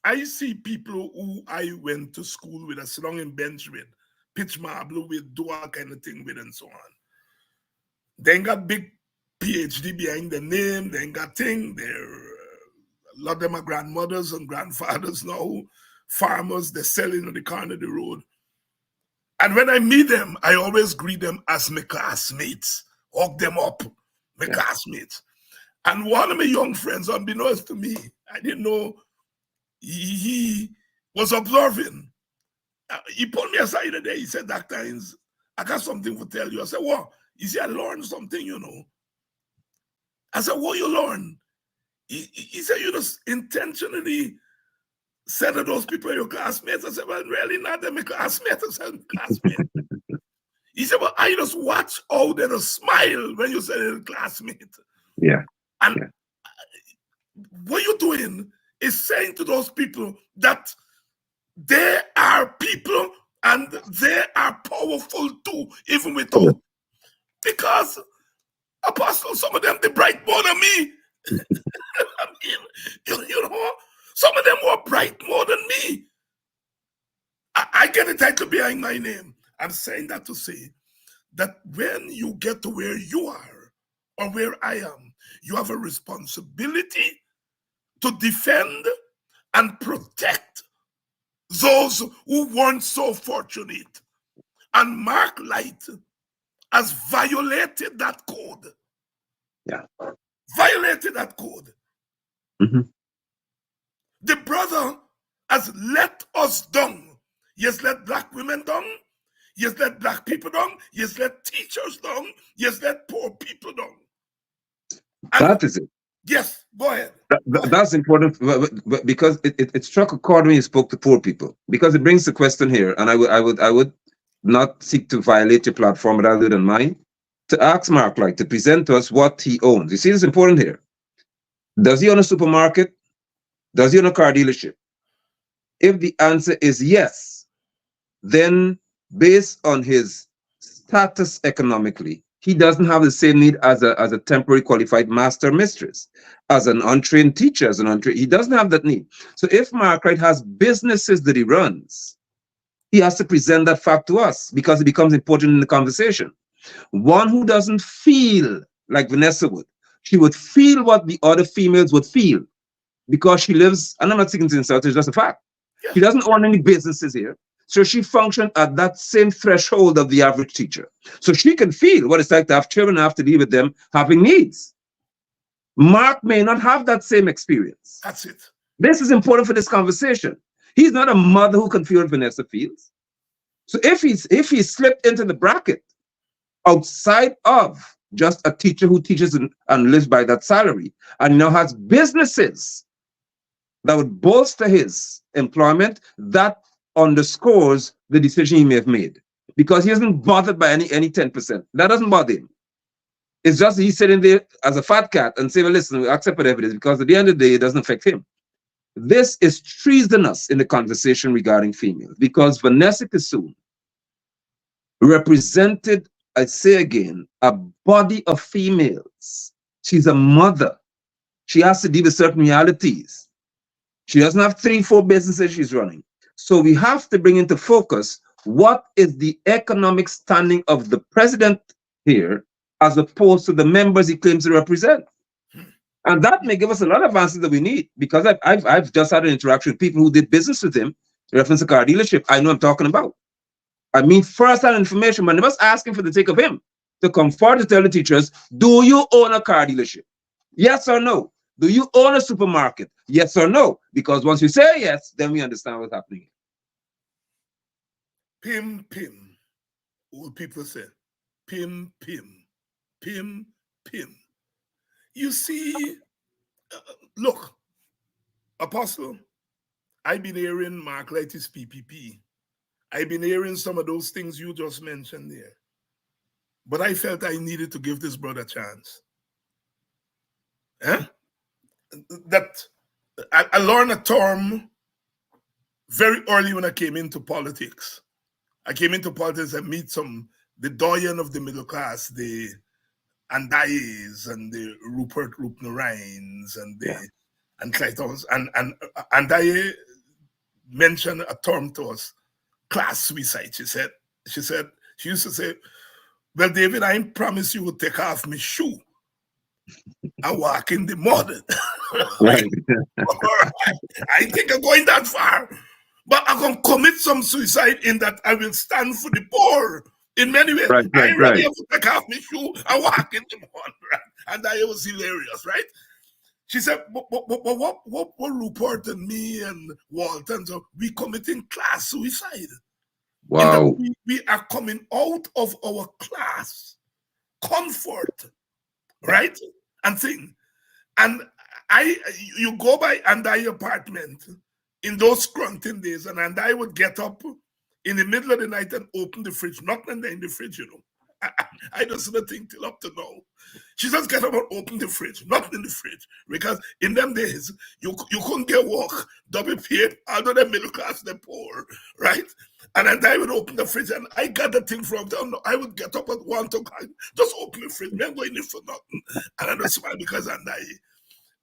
I see people who I went to school with, a sit down in bench with, pitch marble with, do all kind of thing with, and so on. They ain't got big PhD behind the name. They ain't got thing. A lot of them are grandmothers and grandfathers now, farmers. They're selling on the corner of the road. And when I meet them, I always greet them as my classmates, hug them up, my classmates. And one of my young friends, unbeknownst to me, I didn't know, he was observing. He pulled me aside today. He said, Dr. Hines, I got something to tell you. I said, what? He said, I learned something, you know. I said, what you learn? He said, you just intentionally said to those people, your classmates. I said, well, really not them, my classmates. I said, classmates. He said, well, I just watch how they just smile when you say they're classmate. Yeah. And what you're doing is saying to those people that they are people and they are powerful too, even without. Because, Apostle, some of them, they bright more than me. I mean, you know, some of them were bright more than me. I get a title behind my name. I'm saying that to say that when you get to where you are or where I am, you have a responsibility to defend and protect those who weren't so fortunate. And Mark Light has violated that code. Yeah. Violated that code. Mm-hmm. The brother has let us down. He has let black women down. He has let black people down. He has let teachers down. He has let poor people down. And that is it. Yes, go ahead. That's important because it struck a chord when you spoke to poor people, because it brings the question here, and I would not seek to violate your platform, but other than mine, to ask Mark Light to present to us what he owns. You see, it's important here. Does he own a supermarket? Does he own a car dealership? If the answer is yes, then based on his status economically, he doesn't have the same need as a temporary qualified master or mistress, as an untrained teacher, he doesn't have that need. So if Mark Light has businesses that he runs, he has to present that fact to us because it becomes important in the conversation. One who doesn't feel like Vanessa would, she would feel what the other females would feel because she lives, and I'm not seeking to insult, it's just a fact. She doesn't own any businesses here. So she functioned at that same threshold of the average teacher. So she can feel what it's like to have children and have to deal with them having needs. Mark may not have that same experience. That's it. This is important for this conversation. He's not a mother who can feel what Vanessa feels. So if he slipped into the bracket outside of just a teacher who teaches and lives by that salary, and now has businesses that would bolster his employment, that underscores the decision he may have made, because he isn't bothered by any 10%. That doesn't bother him. It's just he's sitting there as a fat cat and saying, well, listen, we accept whatever it is, because at the end of the day, it doesn't affect him. This is treasonous in the conversation regarding females, because Vanessa Kissoon represented, I say again, a body of females. She's a mother. She has to deal with certain realities. She doesn't have 3-4 businesses she's running. So we have to bring into focus what is the economic standing of the president here as opposed to the members he claims to represent. And that may give us a lot of answers that we need, because I've just had an interaction with people who did business with him, reference a car dealership. I know I'm talking about. I mean, first-hand information, but I was asking for the sake of him to come forward to tell the teachers, do you own a car dealership? Yes or no? Do you own a supermarket? Yes or no? Because once you say yes, then we understand what's happening. Pim. old people say, pim, pim, pim, pim. You see, look, Apostle, I've been hearing Marklitis PPP. I've been hearing some of those things you just mentioned there. But I felt I needed to give this brother a chance. That I learned a term very early when I came into politics. I came into politics and meet the doyen of the middle class, the Andayes and the Rupert Rupnerines and the and Claytons and Andaye mentioned a term to us, class suicide. She used to say, well, David, I promise you will take off my shoe and walk in the mud. Right. I think I'm going that far. But I'm going to commit some suicide in that I will stand for the poor in many ways. Right. I ain't ready to take off my shoe and walk in the mud. Right? And that was hilarious, right? She said, but what Rupert and me and Walton, so we committing class suicide. Wow. We are coming out of our class comfort, right? And thing. And you go by Andai apartment in those scrunting days, and Andai would get up in the middle of the night and open the fridge, nothing in the fridge, you know. I just don't think till up to now. She just get up and open the fridge, nothing in the fridge. Because in them days, you couldn't get work, double paid, although they're middle class, they're poor, right? And then I would open the fridge, and I got the thing from them. I would get up at 1 o'clock, just open the fridge, man, going in for nothing. And I just smile because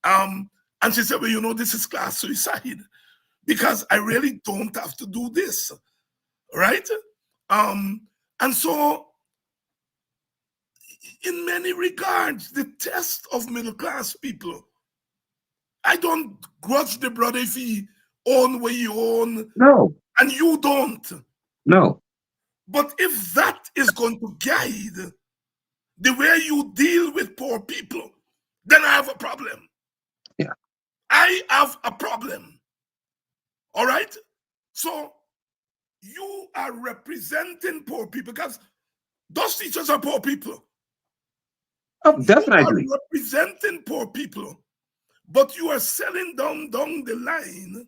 and she said, well, you know, this is class suicide because I really don't have to do this, right? And so, in many regards, the test of middle class people, I don't grudge the brother if he own what you own. No. And you don't. No. But if that is going to guide the way you deal with poor people, then I have a problem. Yeah. I have a problem. All right? So you are representing poor people because those teachers are poor people. Oh, definitely. You are representing poor people, but you are selling down the line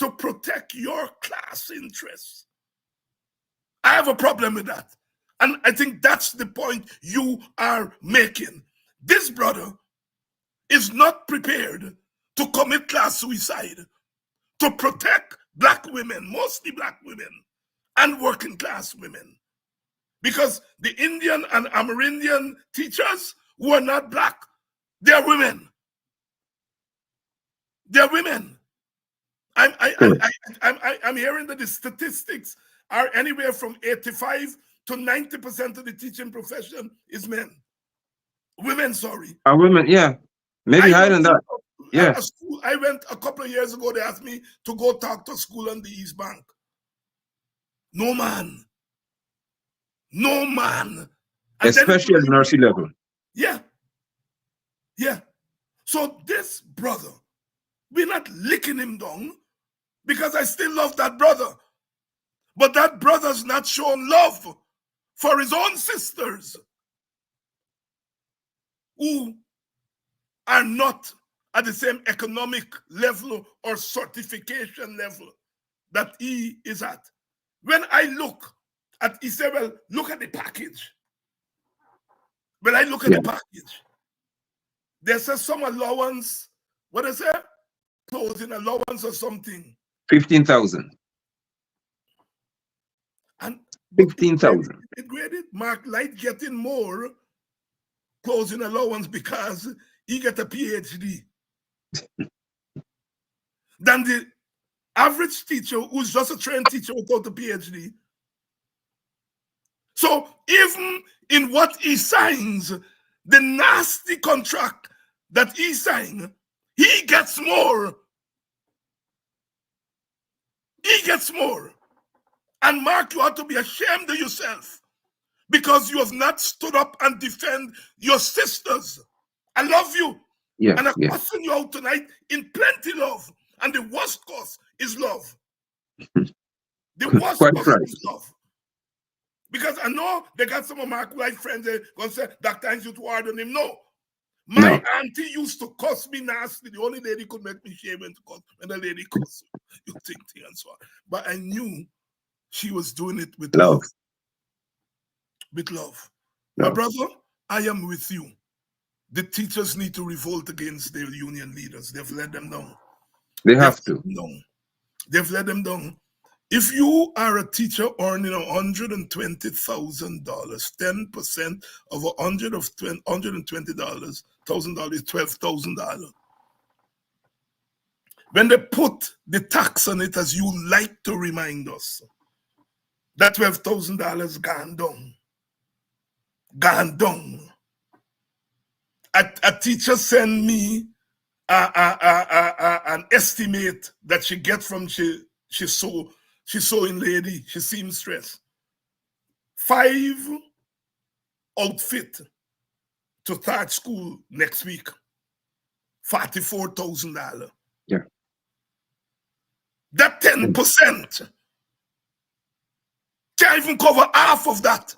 to protect your class interests. I have a problem with that. And I think that's the point you are making. This brother is not prepared to commit class suicide to protect black women, mostly black women, and working class women. Because the Indian and Amerindian teachers who are not black, they're women. They're women. I'm hearing that the statistics are anywhere from 85 to 90% of the teaching profession is men. Women, sorry. Women, yeah. Maybe higher than that. Yeah. I went a couple of years ago, they asked me to go talk to a school on the East Bank. No man. No man. And especially at the nursery level. Yeah. Yeah. So this brother, we're not licking him down because I still love that brother. But that brother's not shown love for his own sisters who are not at the same economic level or certification level that he is at. When I look at, he said, well, look at the package. When I look at the package, there's some allowance, what is it? Clothing allowance or something. 15,000. And 15,000. Graded Mark Light getting more closing allowance because he get a PhD than the average teacher who's just a trained teacher without a PhD. So even in what he signs, the nasty contract that he signed, he gets more. He gets more. And Mark, you ought to be ashamed of yourself because you have not stood up and defend your sisters. I love you. Yeah, and I'm cussing you out tonight in plenty love. And the worst cause is love. The worst cause is love. Because I know they got some of Mark White friends that going to say, Dr. Hines, you too hard on him. No. My auntie used to cuss me nasty. The only lady could make me shame when to cuss when the lady cuss. You think and so on. But I knew she was doing it with love. With love. My brother, I am with you. The teachers need to revolt against their union leaders. They've let them down. They have to. They've let them down. If you are a teacher earning $120,000, 10% of $120,000 is $12,000. When they put the tax on it, as you like to remind us, that $12,000 gone down. Gone down. A teacher sent me an estimate that she get from she sewing lady, she seamstress. 5 outfit to start school next week. $44,000. Yeah. That 10% can't even cover half of that.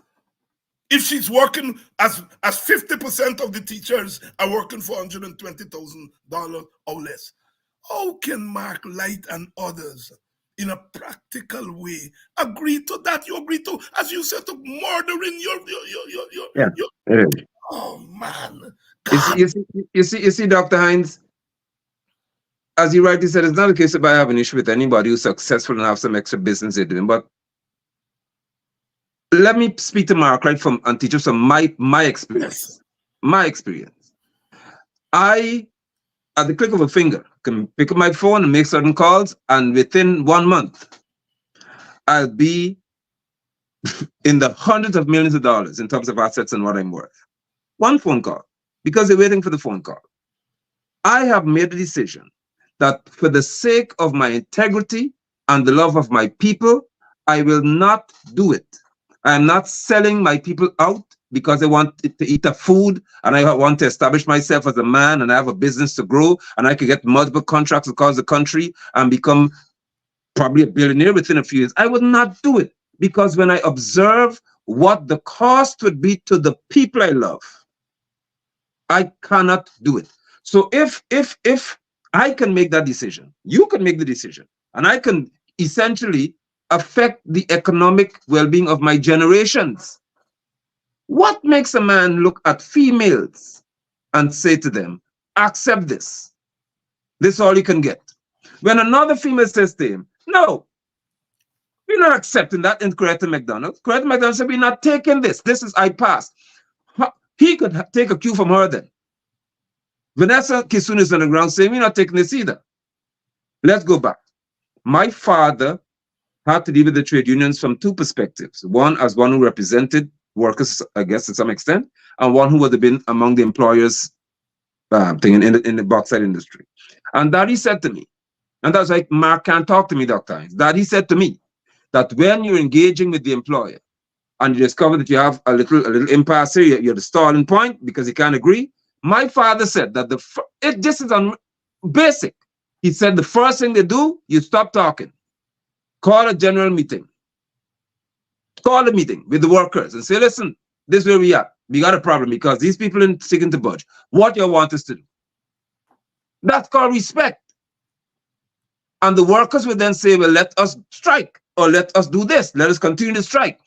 If she's working as 50% of the teachers are working for $120,000 or less. How can Mark Light and others in a practical way agree to that? You agree to, as you said, to murdering your oh man. You see, Dr. Hines, as you rightly said, it's not a case of I have an issue with anybody who's successful and have some extra business they're doing, but let me speak to Mark right and teach you some my experience. Yes. My experience. I, at the click of a finger, can pick up my phone and make certain calls, and within 1 month, I'll be in the hundreds of millions of dollars in terms of assets and what I'm worth. One phone call, because they're waiting for the phone call. I have made a decision that for the sake of my integrity and the love of my people, I will not do it. I am not selling my people out because I want to eat a food and I want to establish myself as a man and I have a business to grow and I could get multiple contracts across the country and become probably a billionaire within a few years. I would not do it because when I observe what the cost would be to the people I love, I cannot do it. So if I can make that decision, you can make the decision, and I can essentially affect the economic well-being of my generations. What makes a man look at females and say to them, accept this. This is all you can get. When another female says to him, no, we're not accepting that in Coretta McDonald. Coretta McDonald said, we're not taking this. This is I passed. He could take a cue from her then. Vanessa Kisun is on the ground saying, we're not taking this either. Let's go back. My father had to deal with the trade unions from 2 perspectives. One, as one who represented workers, I guess, to some extent, and one who would have been among the employers in the bauxite industry. And Daddy said to me, and that's like, Mark can't talk to me, Dr. Hines. Daddy said to me that when you're engaging with the employer and you discover that you have a little impasse here, you're the stalling point because you can't agree. My father said that this is basic. He said the first thing they do, you stop talking. Call a general meeting. Call a meeting with the workers and say, listen, this is where we are. We got a problem because these people are sticking to budge. What you want us to do? That's called respect. And the workers would then say, well, let us strike or let us do this. Let us continue to strike.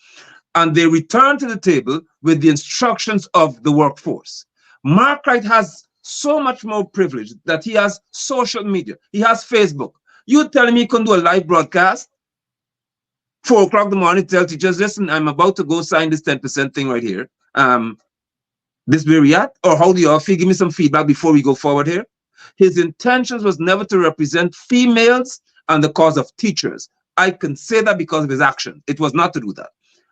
And they return to the table with the instructions of the workforce. Mark Wright has so much more privilege that he has social media. He has Facebook. You telling me he can do a live broadcast? 4 o'clock in the morning, tell teachers, listen, I'm about to go sign this 10% thing right here. This where we at? Or how do you all feel? Give me some feedback before we go forward here. His intentions was never to represent females and the cause of teachers. I can say that because of his action. It was not to do that.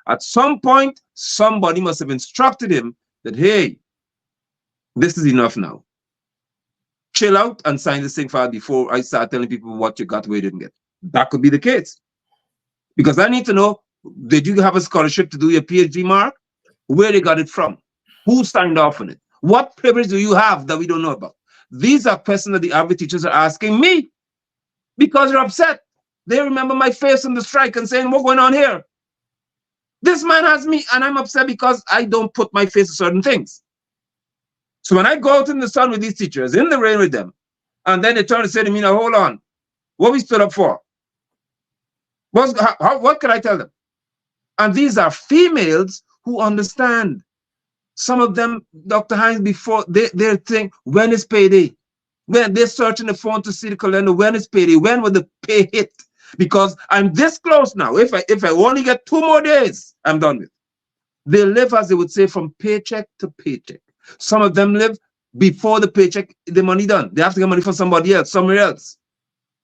At some point, somebody must have instructed him that, hey, this is enough now. Chill out and sign this thing file before I start telling people what you got, where you didn't get. That could be the case. Because I need to know, did you have a scholarship to do your PhD, Mark? Where they got it from? Who signed off on it? What privilege do you have that we don't know about? These are questions that the average teachers are asking me because they're upset. They remember my face on the strike and saying, what's going on here? This man has me, and I'm upset because I don't put my face to certain things. So when I go out in the sun with these teachers, in the rain with them, and then they turn and say to me, now hold on, what we stood up for? What can I tell them? And these are females who understand. Some of them, Dr. Hines, before they think, when is payday? When they're searching the phone to see the calendar, when is payday? When will the pay hit? Because I'm this close now. If I only get 2 more days, I'm done with. They live, as they would say, from paycheck to paycheck. Some of them live before the paycheck, the money done. They have to get money from somebody else, somewhere else.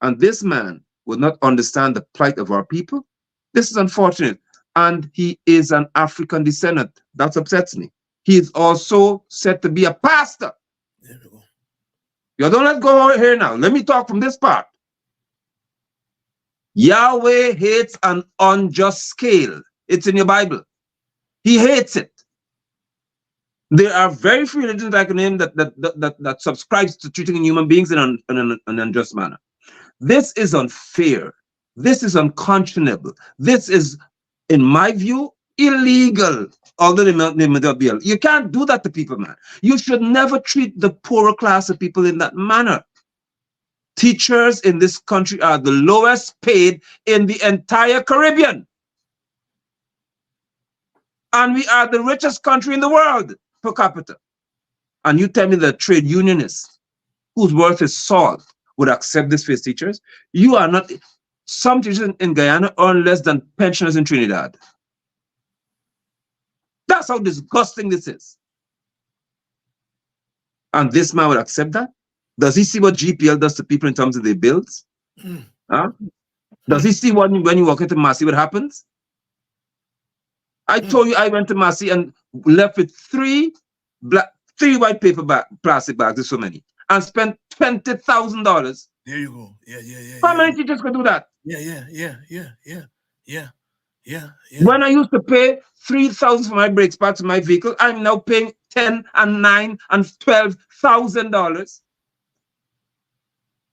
And this man would not understand the plight of our people. This is unfortunate. And he is an African descendant. That upsets me. He is also said to be a pastor. There we go. You don't let's go over here now. Let me talk from this part. Yahweh hates an unjust scale. It's in your Bible. He hates it. There are very few religions I can name that subscribes to treating human beings in an unjust manner. This is unfair. This is unconscionable. This is, in my view, illegal. Although they may not be. You can't do that to people, man. You should never treat the poorer class of people in that manner. Teachers in this country are the lowest paid in the entire Caribbean. And we are the richest country in the world per capita. And you tell me that trade unionists, whose worth is salt, would accept this for his teachers? You are not. Some teachers in Guyana earn less than pensioners in Trinidad. That's how disgusting this is. And this man would accept that? Does he see what GPL does to people in terms of their bills? Huh? Does he see when you walk into Massey what happens? I told you I went to Massey and left with 3 white paper plastic bags, there's so many, and spent $20,000. There you go. Yeah. How many teachers could do that? Yeah. When I used to pay $3,000 for my brakes parts in my vehicle, I'm now paying $10,000 and $9,000 and $12,000.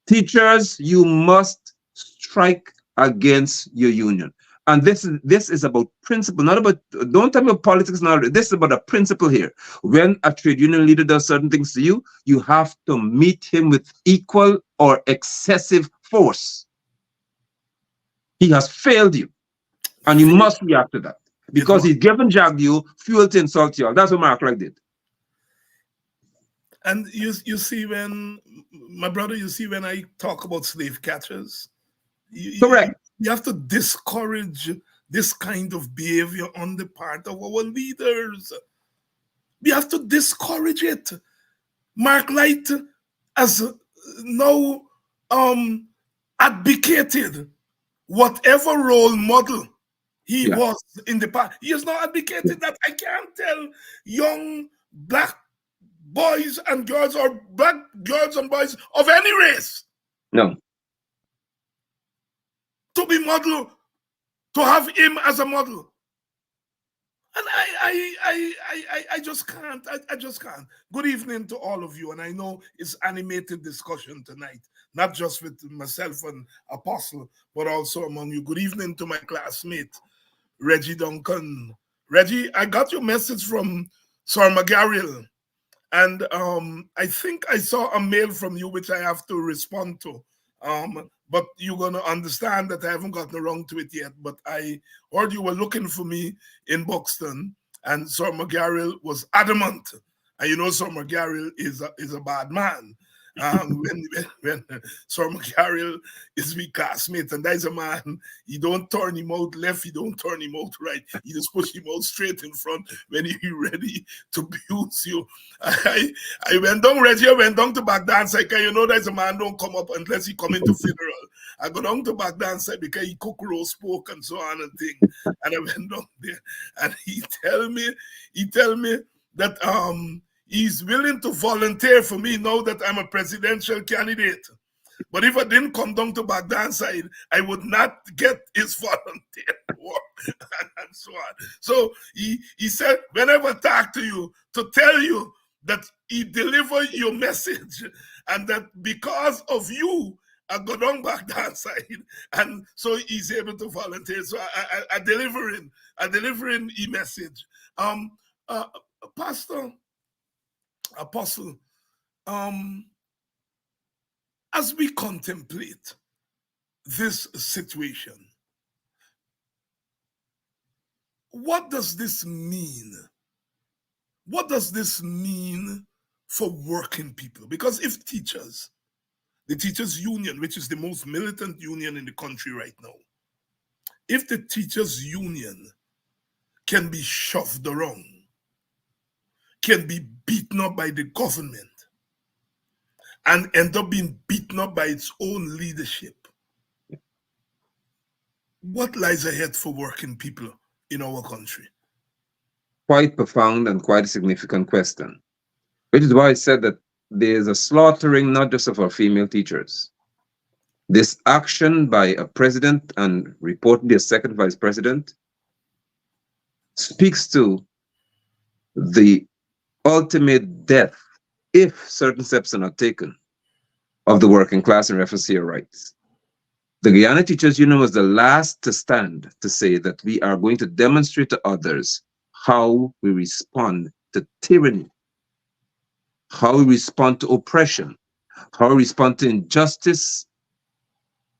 Teachers, you must strike against your union. And this is about principle, not about, don't tell me about politics now. This is about a principle here. When a trade union leader does certain things to you, you have to meet him with equal or excessive force. He has failed you. And you must react to that. Because he's given jagged you fuel to insult you. That's what Mark Clark did. And you see, when my brother, you see, when I talk about slave catchers, correct. You have to discourage this kind of behavior on the part of our leaders. We have to discourage it. Mark Light has now advocated whatever role model he was in the past. He has now advocated that I can't tell young black boys and girls or black girls and boys of any race to be model, to have him as a model. And I just can't. I just can't. Good evening to all of you. And I know it's animated discussion tonight, not just with myself and Apostle, but also among you. Good evening to my classmate, Reggie Duncan. Reggie, I got your message from Sir McGarrell. And I think I saw a mail from you, which I have to respond to. But you're going to understand that I haven't gotten around to it yet. But I heard you were looking for me in Buxton, and Sir McGarrell was adamant. And you know, Sir McGarrell is a bad man. When Sir McGarrell is my classmate, and that's a man, you don't turn him out left, you don't turn him out right, you just push him out straight in front when he's ready to abuse you. I went down, Reggie, I went down to Baghdad and said, you know, that's a man don't come up unless he come into funeral. I go down to Baghdad and said, because he cook roast pork and so on and thing. And I went down there and he tell me that he's willing to volunteer for me now that I'm a presidential candidate. But if I didn't come down to Baghdad side, I would not get his volunteer work and so on. So he said, whenever I talk to you, to tell you that he delivered your message and that because of you, I go down back that side, and so he's able to volunteer. So I delivering a message. Pastor, Apostle, as we contemplate this situation, what does this mean? What does this mean for working people? Because if teachers, the teachers union, which is the most militant union in the country right now, if the teachers union can be shoved around, can be beaten up by the government, and end up being beaten up by its own leadership, what lies ahead for working people in our country? Quite profound and quite a significant question, which is why I said that there's a slaughtering not just of our female teachers. This action by a president and reportedly a second vice president speaks to the ultimate death, if certain steps are not taken, of the working class in reference to your rights. The Guyana Teachers Union was the last to stand to say that we are going to demonstrate to others how we respond to tyranny, how we respond to oppression, how we respond to injustice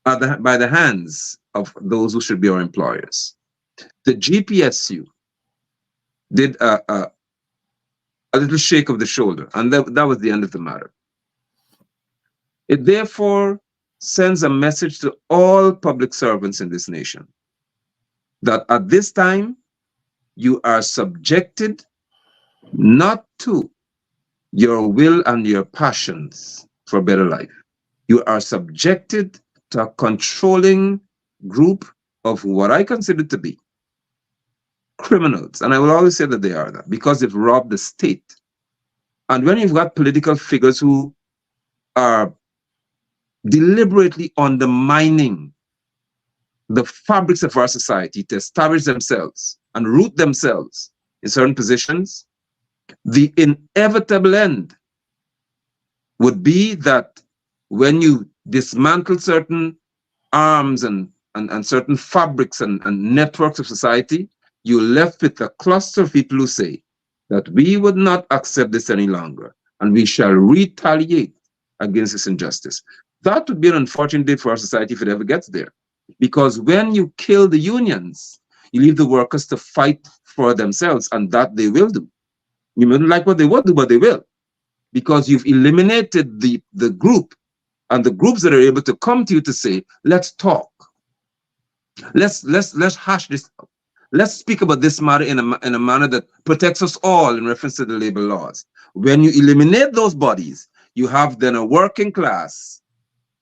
by the hands of those who should be our employers. The GPSU did a little shake of the shoulder, and that was the end of the matter. It therefore sends a message to all public servants in this nation that at this time, you are subjected not to your will and your passions for a better life. You are subjected to a controlling group of what I consider to be criminals. And I will always say that they are that because they've robbed the state. And when you've got political figures who are deliberately undermining the fabrics of our society to establish themselves and root themselves in certain positions, the inevitable end would be that when you dismantle certain arms and certain fabrics and networks of society, you're left with a cluster of people who say that we would not accept this any longer and we shall retaliate against this injustice. That would be an unfortunate day for our society if it ever gets there. Because when you kill the unions, you leave the workers to fight for themselves, and that they will do. You may not like what they will do, but they will. Because you've eliminated the group and the groups that are able to come to you to say, let's talk. Let's hash this out. Let's speak about this matter in a manner that protects us all in reference to the labor laws. When you eliminate those bodies, you have then a working class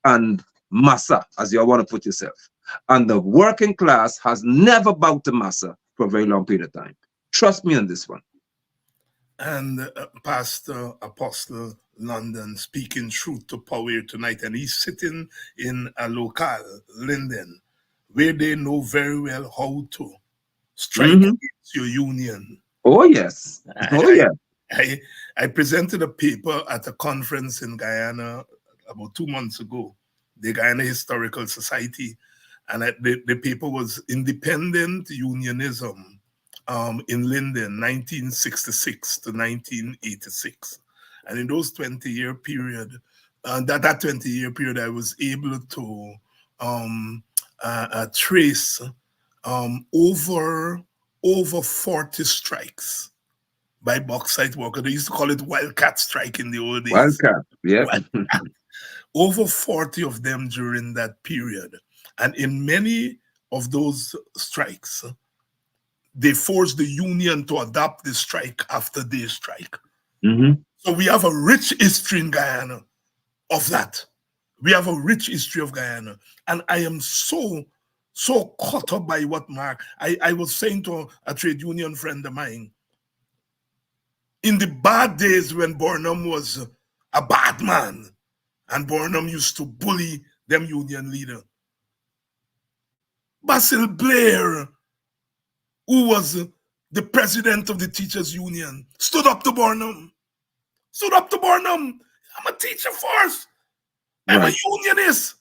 and massa, as you want to put yourself. And the working class has never bowed to massa for a very long period of time. Trust me on this one. And Pastor Apostle London speaking truth to power tonight, and he's sitting in a locale, Linden, where they know very well how to strike against your union. Oh yes. Oh yeah. I presented a paper at a conference in Guyana about 2 months ago, the Guyana Historical Society, and the paper was Independent Unionism in Linden, 1966 to 1986. And in those 20-year period, that 20-year period, I was able to trace over 40 strikes by bauxite workers. They used to call it wildcat strike in the old days. Wildcat, yeah. Over 40 of them during that period. And in many of those strikes, they forced the union to adopt the strike after their strike. So we have a rich history in Guyana of that. We have a rich history of Guyana. And I am so caught up by what Mark, I was saying to a trade union friend of mine, in the bad days when Burnham was a bad man, and Burnham used to bully them union leader, Basil Blair, who was the president of the teachers union, stood up to Burnham. I'm a teacher first. I'm a unionist.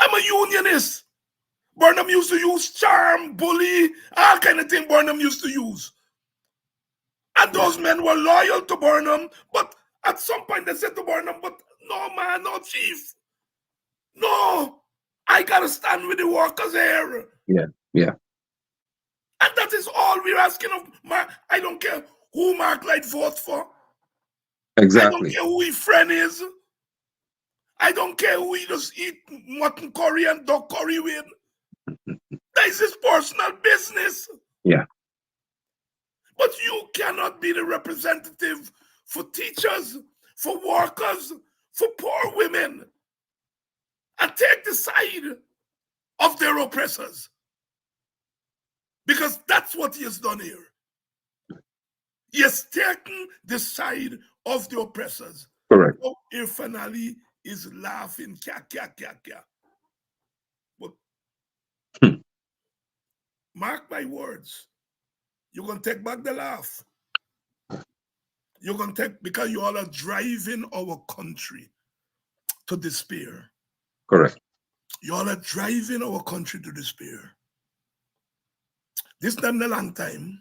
I'm a unionist. Burnham used to use charm, bully, all kind of thing Burnham used to use. And those men were loyal to Burnham, but at some point they said to Burnham, but no man, no chief. No, I gotta stand with the workers here. Yeah, yeah. And that is all we're asking of Mark. I don't care who Mark Light votes for. Exactly. I don't care who his friend is. I don't care who he just eat mutton curry and duck curry with. That is his personal business. Yeah. But you cannot be the representative for teachers, for workers, for poor women, and take the side of their oppressors. Because that's what he has done here. He has taken the side of the oppressors. Correct. So Irfan Ali is laughing, kya, kya, kya, kya. But mark my words, you're going to take back the laugh. You're going to take, because you all are driving our country to despair. Correct. You all are driving our country to despair. This time, a long time,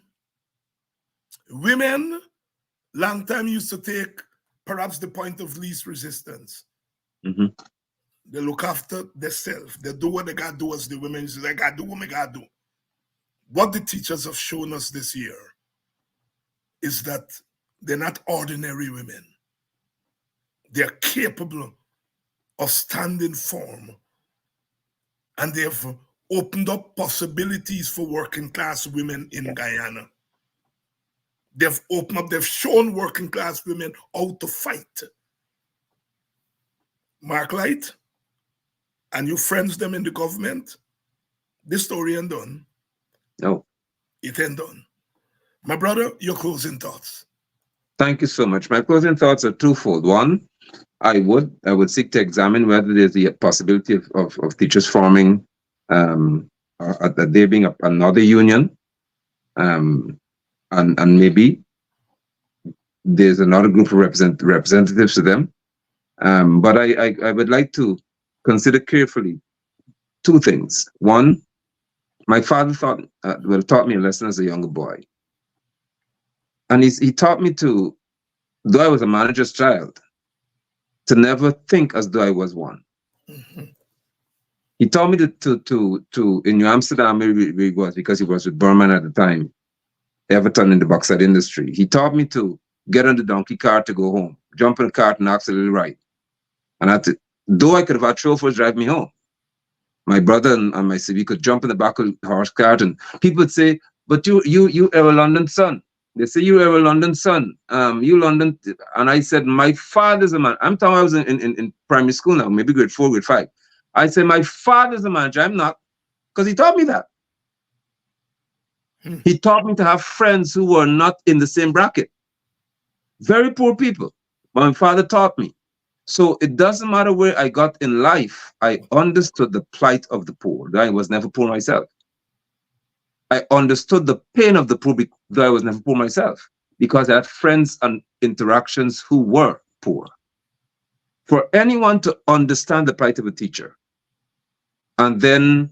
women, long time used to take perhaps the point of least resistance. Mm-hmm. They look after themselves. They do what they got to do as the women say, I got to do what I got to do. What the teachers have shown us this year is that they're not ordinary women. They're capable of standing firm. And they've opened up possibilities for working class women in Guyana. They've opened up, they've shown working class women how to fight. Mark Light and your friends them in the government, this story ain't done. No. It ain't done. My brother, your closing thoughts. Thank you so much. My closing thoughts are twofold. One, I would seek to examine whether there's the possibility of teachers forming, that there being another union, and maybe there's another group of representatives to them. But I would like to consider carefully two things. One, my father taught me a lesson as a younger boy. And he taught me to, though I was a manager's child, to never think as though I was one. Mm-hmm. He taught me to in New Amsterdam, where he was, because he was with Berman at the time, Everton in the bauxite industry. He taught me to get on the donkey cart to go home, jump in the cart and ask a little right. And though I could have had chauffeurs drive me home, my brother and my we could jump in the back of the horse cart, and people would say, but you are a London son. They say you are a London son. You London, and I said, my father's a man. I'm talking I was in primary school now, maybe grade 4, grade 5. I said, my father's a manager. I'm not, because he taught me that. He taught me to have friends who were not in the same bracket. Very poor people. But my father taught me. So it doesn't matter where I got in life, I understood the plight of the poor. I was never poor myself. I understood the pain of the poor, though I was never poor myself, because I had friends and interactions who were poor. For anyone to understand the plight of a teacher and then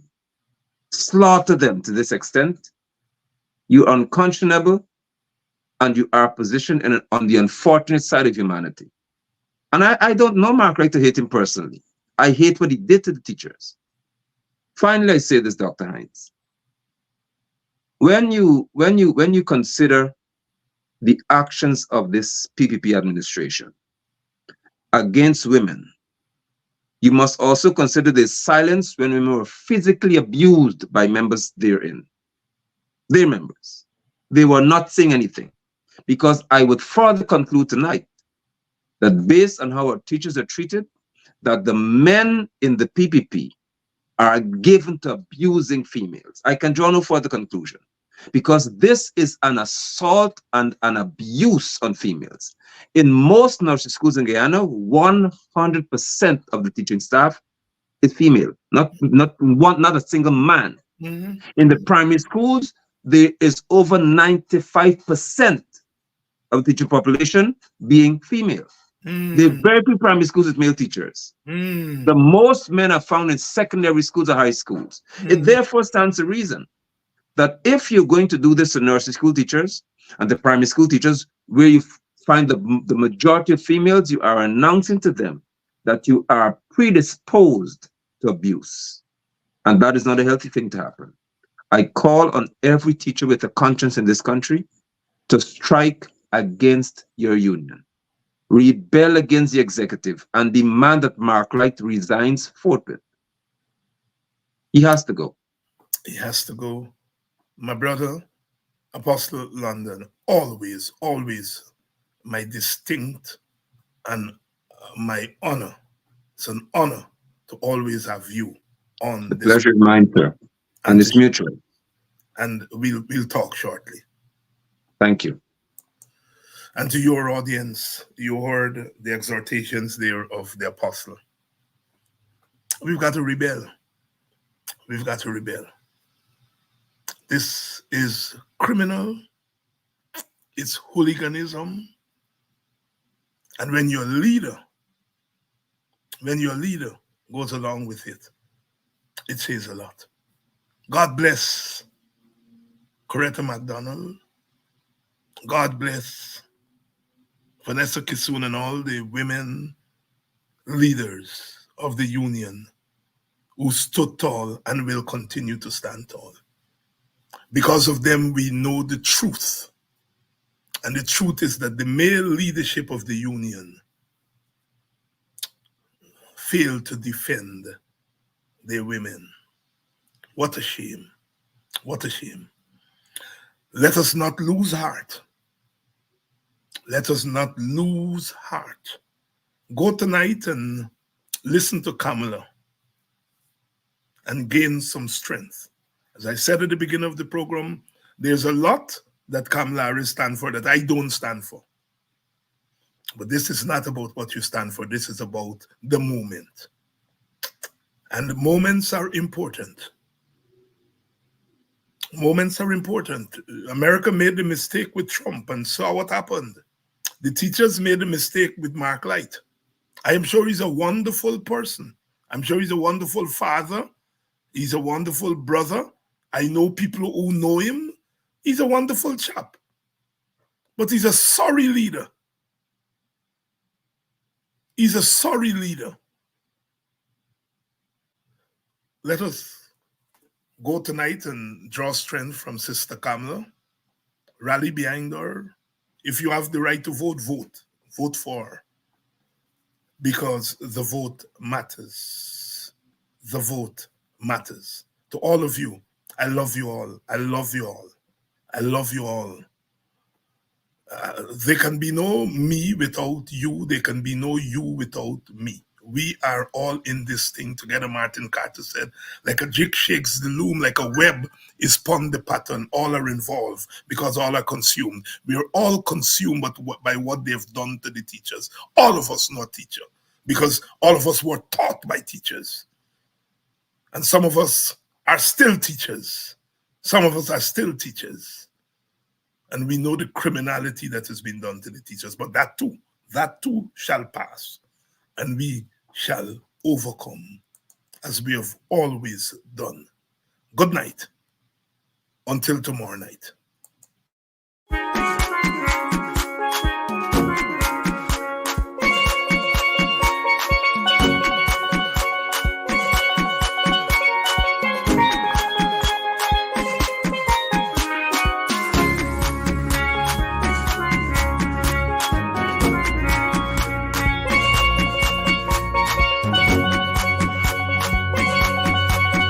slaughter them to this extent, you're unconscionable and you are positioned on the unfortunate side of humanity. And I don't know Mark Wright to hate him personally. I hate what he did to the teachers. Finally, I say this, Dr. Hines. When you consider the actions of this PPP administration against women, you must also consider the silence when women were physically abused by members therein. Their members. They were not saying anything. Because I would further conclude tonight that based on how our teachers are treated, that the men in the PPP are given to abusing females. I can draw no further conclusion, because this is an assault and an abuse on females. In most nursery schools in Guyana, 100% of the teaching staff is female, not a single man. Mm-hmm. In the primary schools, there is over 95% of the teacher population being female. The very few primary schools with male teachers. The most men are found in secondary schools or high schools. It therefore stands to reason that if you're going to do this to nursery school teachers and the primary school teachers, where you find the majority of females, you are announcing to them that you are predisposed to abuse. And that is not a healthy thing to happen. I call on every teacher with a conscience in this country to strike against your union, rebel against the executive, and demand that Mark Light resigns forthwith. He has to go. He has to go. My brother, Apostle London, always, always my distinct and my honor. It's an honor to always have you on The this. pleasure is mine, sir. And it's mutual. And we'll talk shortly. Thank you. And to your audience, you heard the exhortations there of the apostle. We've got to rebel. We've got to rebel. This is criminal. It's hooliganism. And when your leader goes along with it, it says a lot. God bless Coretta McDonald. God bless Vanessa Kisoon and all the women leaders of the union who stood tall and will continue to stand tall. Because of them, we know the truth. And the truth is that the male leadership of the union failed to defend their women. What a shame. What a shame. Let us not lose heart. Let us not lose heart. Go tonight and listen to Kamala and gain some strength. As I said at the beginning of the program, there's a lot that Kamala Harris stands for that I don't stand for. But this is not about what you stand for. This is about the moment. And the moments are important. Moments are important. America made the mistake with Trump and saw what happened. The teachers made a mistake with Mark Light. I am sure he's a wonderful person. I'm sure he's a wonderful father. He's a wonderful brother. I know people who know him. He's a wonderful chap. But he's a sorry leader. He's a sorry leader. Let us go tonight and draw strength from Sister Kamala. Rally behind her. If you have the right to vote, vote. Vote for her. Because the vote matters. The vote matters. To all of you, I love you all. I love you all. I love you all. There can be no me without you. There can be no you without me. We are all in this thing together, Martin Carter said. Like a jig shakes the loom, like a web is spun the pattern. All are involved because all are consumed. We are all consumed by what they've done to the teachers. All of us not teacher, because all of us were taught by teachers. And some of us are still teachers. Some of us are still teachers. And we know the criminality that has been done to the teachers. But that too shall pass. And we shall overcome as we have always done. Good night. Until tomorrow night.